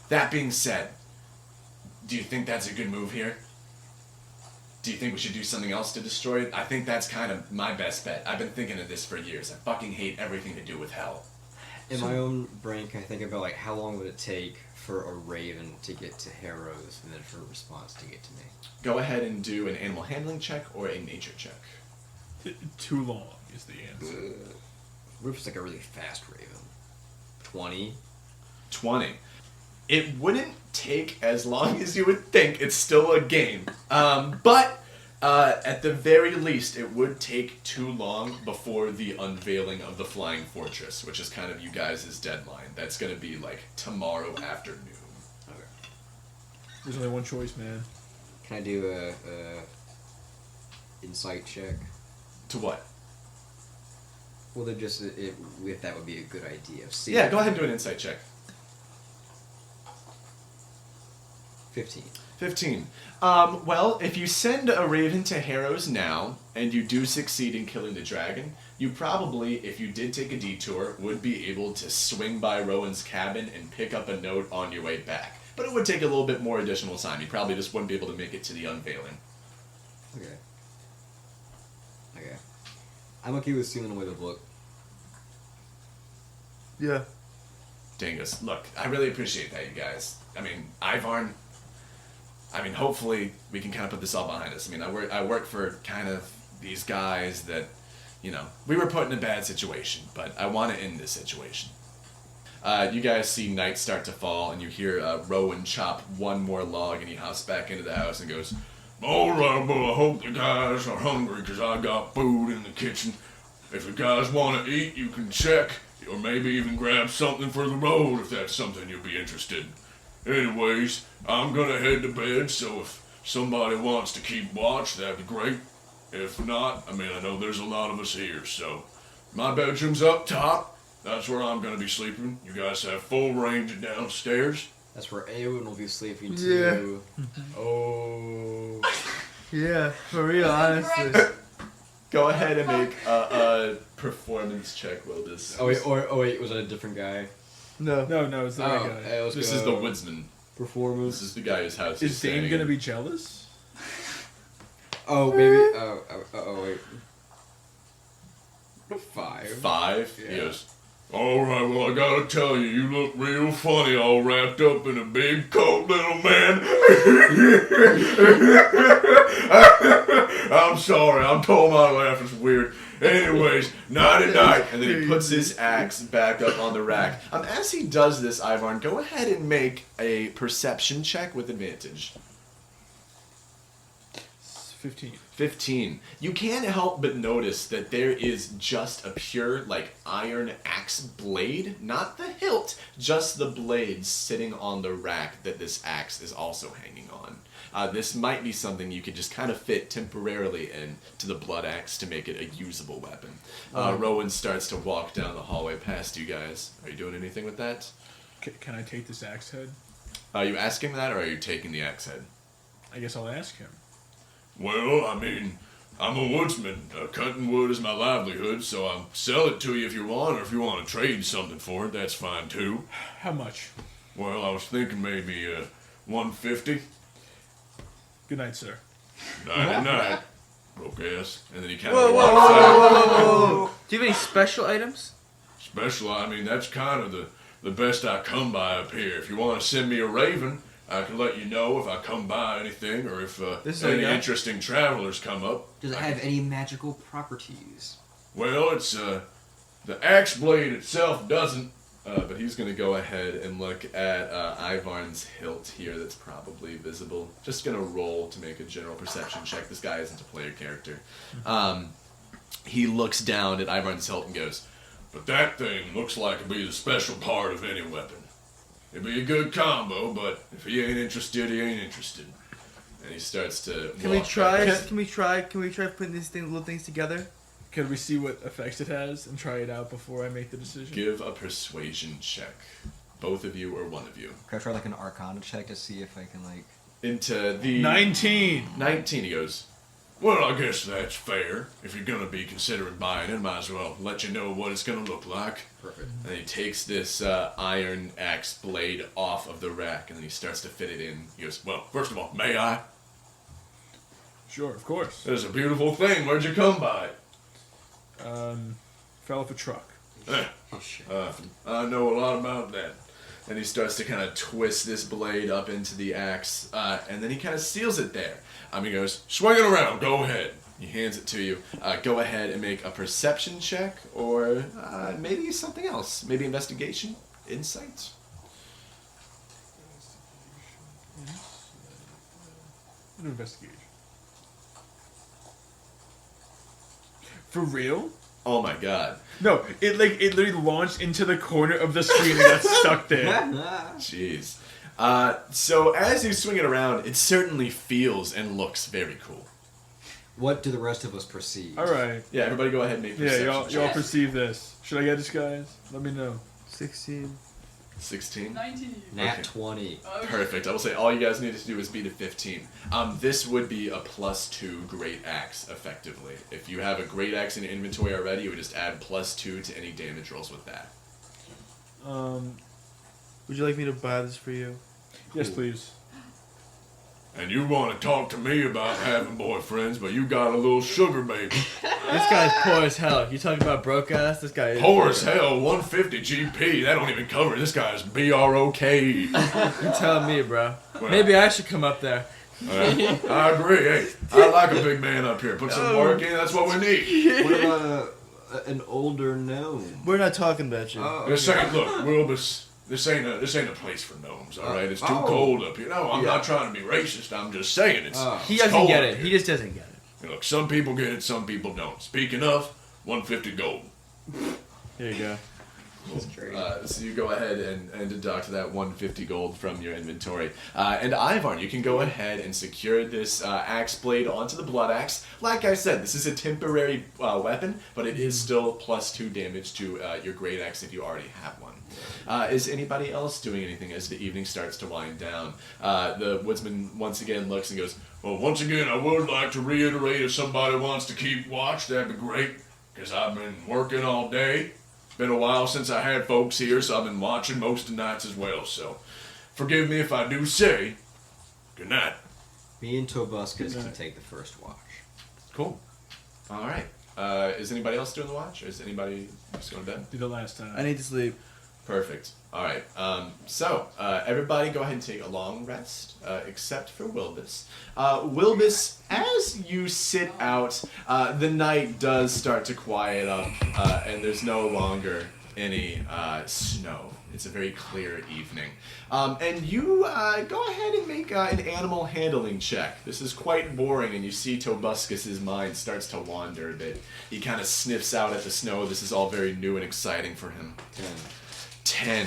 S1: That being said, do you think that's a good move here? Do you think we should do something else to destroy it? I think that's kind of my best bet. I've been thinking of this for years. I fucking hate everything to do with hell.
S2: In my own brain, can I think about, like, how long would it take for a raven to get to Harrows and then for a response to get to me?
S1: Go ahead and do an animal handling check or a nature check.
S6: Too long is the answer.
S2: Rufus like a really fast raven. 20.
S1: 20. It wouldn't take as long as you would think. It's still a game. But at the very least, it would take too long before the unveiling of the Flying Fortress, which is kind of you guys' deadline. That's going to be like tomorrow afternoon.
S2: Okay.
S6: There's only one choice, man.
S2: Can I do a insight check?
S1: To what?
S2: Well, they're just if that would be a good idea. See,
S1: Yeah, go ahead and do an insight check.
S2: 15.
S1: 15. Well, if you send a raven to Harrows now, and you do succeed in killing the dragon, you probably, if you did take a detour, would be able to swing by Rowan's cabin and pick up a note on your way back. But it would take a little bit more additional time. You probably just wouldn't be able to make it to the unveiling.
S2: Okay. I'm okay with sealing away the book.
S3: Yeah.
S1: Dangus, look, I really appreciate that, you guys. I mean, Ivarn, hopefully we can kind of put this all behind us. I mean, I work for kind of these guys that, we were put in a bad situation, but I want to end this situation. You guys see night start to fall, and you hear Rowan chop one more log, and he hops back into the house and goes, all right, well, I hope you guys are hungry, because I got food in the kitchen. If you guys want to eat, you can check, or maybe even grab something for the road if that's something you'll be interested in. Anyways, I'm going to head to bed, so if somebody wants to keep watch, that'd be great. If not, I know there's a lot of us here, so my bedroom's up top. That's where I'm gonna be sleeping. You guys have full range downstairs.
S2: That's where Awen will be sleeping too.
S3: Oh. Yeah, for real, honestly.
S1: Go ahead and make a performance check, Wilbis.
S2: Oh wait, was it a different guy?
S3: No.
S6: No, it's the right guy.
S1: This is the woodsman.
S2: Performance.
S1: This is the guy whose house
S6: Is Dane gonna be jealous?
S2: Oh, maybe. Wait. 5.
S1: 5?
S2: Yeah.
S1: Yes. Alright, well, I gotta tell you, you look real funny all wrapped up in a big coat, little man. I'm sorry, I'm told my laugh is weird. Anyways, night-night. And then he puts his axe back up on the rack. As he does this, Ivarn, go ahead and make a perception check with advantage.
S6: 15.
S1: 15. You can't help but notice that there is just a pure, iron axe blade. Not the hilt, just the blade sitting on the rack that this axe is also hanging on. This might be something you could just kind of fit temporarily into the Bludaxe to make it a usable weapon. Rowan starts to walk down the hallway past you guys. Are you doing anything with that?
S6: Can I take this axe head?
S1: Are you asking that, or are you taking the axe head?
S6: I guess I'll ask him.
S1: Well, I mean, I'm a woodsman. Cutting wood is my livelihood, so I'll sell it to you if you want, or if you want to trade something for it, that's fine too.
S6: How much?
S1: Well, I was thinking maybe 150.
S6: Good night, sir.
S1: Night. Broke ass. And then he kind
S3: Whoa,
S1: of
S3: whoa,
S1: walks
S3: whoa,
S1: out.
S3: whoa, whoa, whoa. Do you have any special items?
S1: Special, I mean, that's kind of the best I come by up here. If you want to send me a raven, I can let you know if I come by anything, or if any interesting travelers come up.
S2: Does it have any magical properties?
S1: Well, it's the axe blade itself doesn't, but he's going to go ahead and look at Ivarn's hilt here that's probably visible. Just going to roll to make a general perception check. This guy isn't a player character. He looks down at Ivarn's hilt and goes, "But that thing looks like it'd be the special part of any weapon. It'd be a good combo, but if he ain't interested, he ain't interested." And he starts to.
S3: Can we try putting these little things together?
S6: Can we see what effects it has and try it out before I make the decision?
S1: Give a persuasion check. Both of you or one of you.
S2: Can I try an Arcana check to see if I can
S1: Into the
S6: 19.
S1: 19. He goes, "Well, I guess that's fair. If you're gonna be considering buying it, might as well let you know what it's gonna look like."
S2: Perfect.
S1: And he takes this iron axe blade off of the rack, and then he starts to fit it in. He goes, "Well, first of all, may I?
S6: Sure, of course.
S1: It's a beautiful thing. Where'd you come by it?"
S6: Fell off a truck.
S1: I know a lot about that. And he starts to kind of twist this blade up into the axe, and then he kind of seals it there. He goes, "Swing it around, go ahead." He hands it to you. Go ahead and make a perception check, or maybe something else. Maybe investigation? Insight?
S6: An investigation. For real?
S1: Oh my god.
S6: No, it literally launched into the corner of the screen and got stuck there.
S1: Jeez. So as you swing it around, it certainly feels and looks very cool.
S2: What do the rest of us perceive?
S6: Alright.
S1: Yeah, everybody go ahead and make perception
S6: Yeah, y'all
S1: checks.
S6: perceive this. Should I get this, guys? Let me know.
S3: 16.
S1: 16?
S5: 19.
S2: Nat
S1: Okay.
S2: 20.
S1: Perfect. I will say all you guys need to do is beat a 15. This would be a +2 great axe, effectively. If you have a great axe in your inventory already, you would just add +2 to any damage rolls with that.
S3: Would you like me to buy this for you?
S6: Yes, please.
S1: And you want to talk to me about having boyfriends, but you got a little sugar baby.
S3: This guy's poor as hell. You talking about broke ass? This guy is
S1: Poor as hell, 150 GP. That don't even cover it. This guy's BROK.
S3: You telling me, bro?
S1: Well,
S3: Maybe I should come up there.
S1: I agree. Hey, I like a big man up here. Put some work in. That's what we need.
S2: What about an older gnome?
S3: We're not talking about you.
S1: This ain't, look, Wilbis. This ain't a place for gnomes, all right? It's too cold up here. No, I'm not trying to be racist. I'm just saying it's.
S3: He
S1: it's
S3: doesn't
S1: cold
S3: get
S1: up
S3: it.
S1: here.
S3: He just doesn't get it.
S1: Look, some people get it, some people don't. Speaking of, 150 gold.
S3: Here you go.
S2: That's great.
S1: So you go ahead and deduct that 150 gold from your inventory. And Ivarn, you can go ahead and secure this axe blade onto the Bludaxe. Like I said, this is a temporary weapon, but it is still +2 damage to your great axe if you already have one. Is anybody else doing anything as the evening starts to wind down? The woodsman once again looks and goes,
S9: Well, once again, I would like to reiterate if somebody wants to keep watch, that'd be great, because I've been working all day. Been a while since I had folks here, so I've been watching most of the nights as well, so forgive me if I do say good night.
S2: Me and Tobuscus can take the first watch.
S1: cool. All right. Is anybody else doing the watch, or is anybody just going to bed?
S6: Did it last time.
S4: I need to sleep.
S1: Perfect. All right. So everybody go ahead and take a long rest, except for Wilbis. Wilbis, as you sit out, the night does start to quiet up, and there's no longer any snow. It's a very clear evening. And you go ahead and make an animal handling check. This is quite boring, and you see Tobuscus's mind starts to wander a bit. He kind of sniffs out at the snow. This is all very new and exciting for him. 10.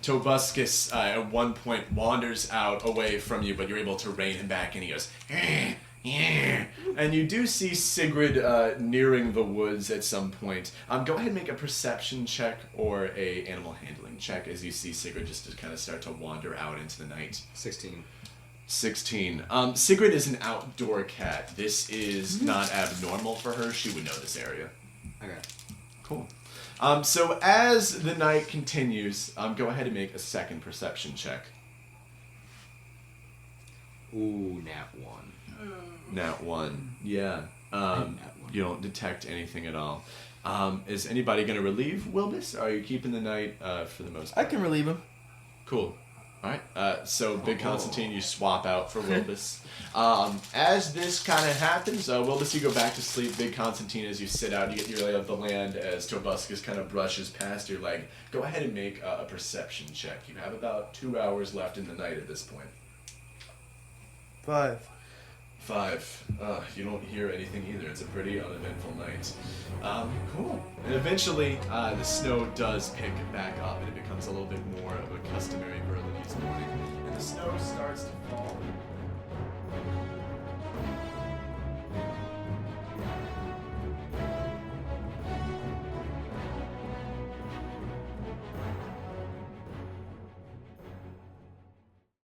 S1: Tobuscus at one point wanders out away from you, but you're able to rein him back, and he goes, yeah. And you do see Sigrid nearing the woods at some point. Go ahead and make a perception check or a animal handling check as you see Sigrid just to kind of start to wander out into the night.
S2: 16.
S1: 16. Sigrid is an outdoor cat. This is not abnormal for her. She would know this area.
S2: Okay.
S1: Cool. So as the night continues, go ahead and make a second perception check.
S2: Ooh, nat 1.
S1: Nat 1. Yeah. You don't detect anything at all. Is anybody going to relieve Wilbis? Or are you keeping the night for the most part?
S4: I can relieve him.
S1: Cool. Alright, so Big Constantine, you swap out for Wilbis. As this kind of happens, Wilbis, you go back to sleep. Big Constantine, as you sit out, you get your lay of the land as Tobuscus kind of brushes past your leg. Go ahead and make a perception check. You have about 2 hours left in the night at this point.
S4: 5.
S1: 5. You don't hear anything either. It's a pretty uneventful night. Cool. And eventually, the snow does pick back up, and it becomes a little bit more of a customary Verlany's morning. And the snow starts to fall.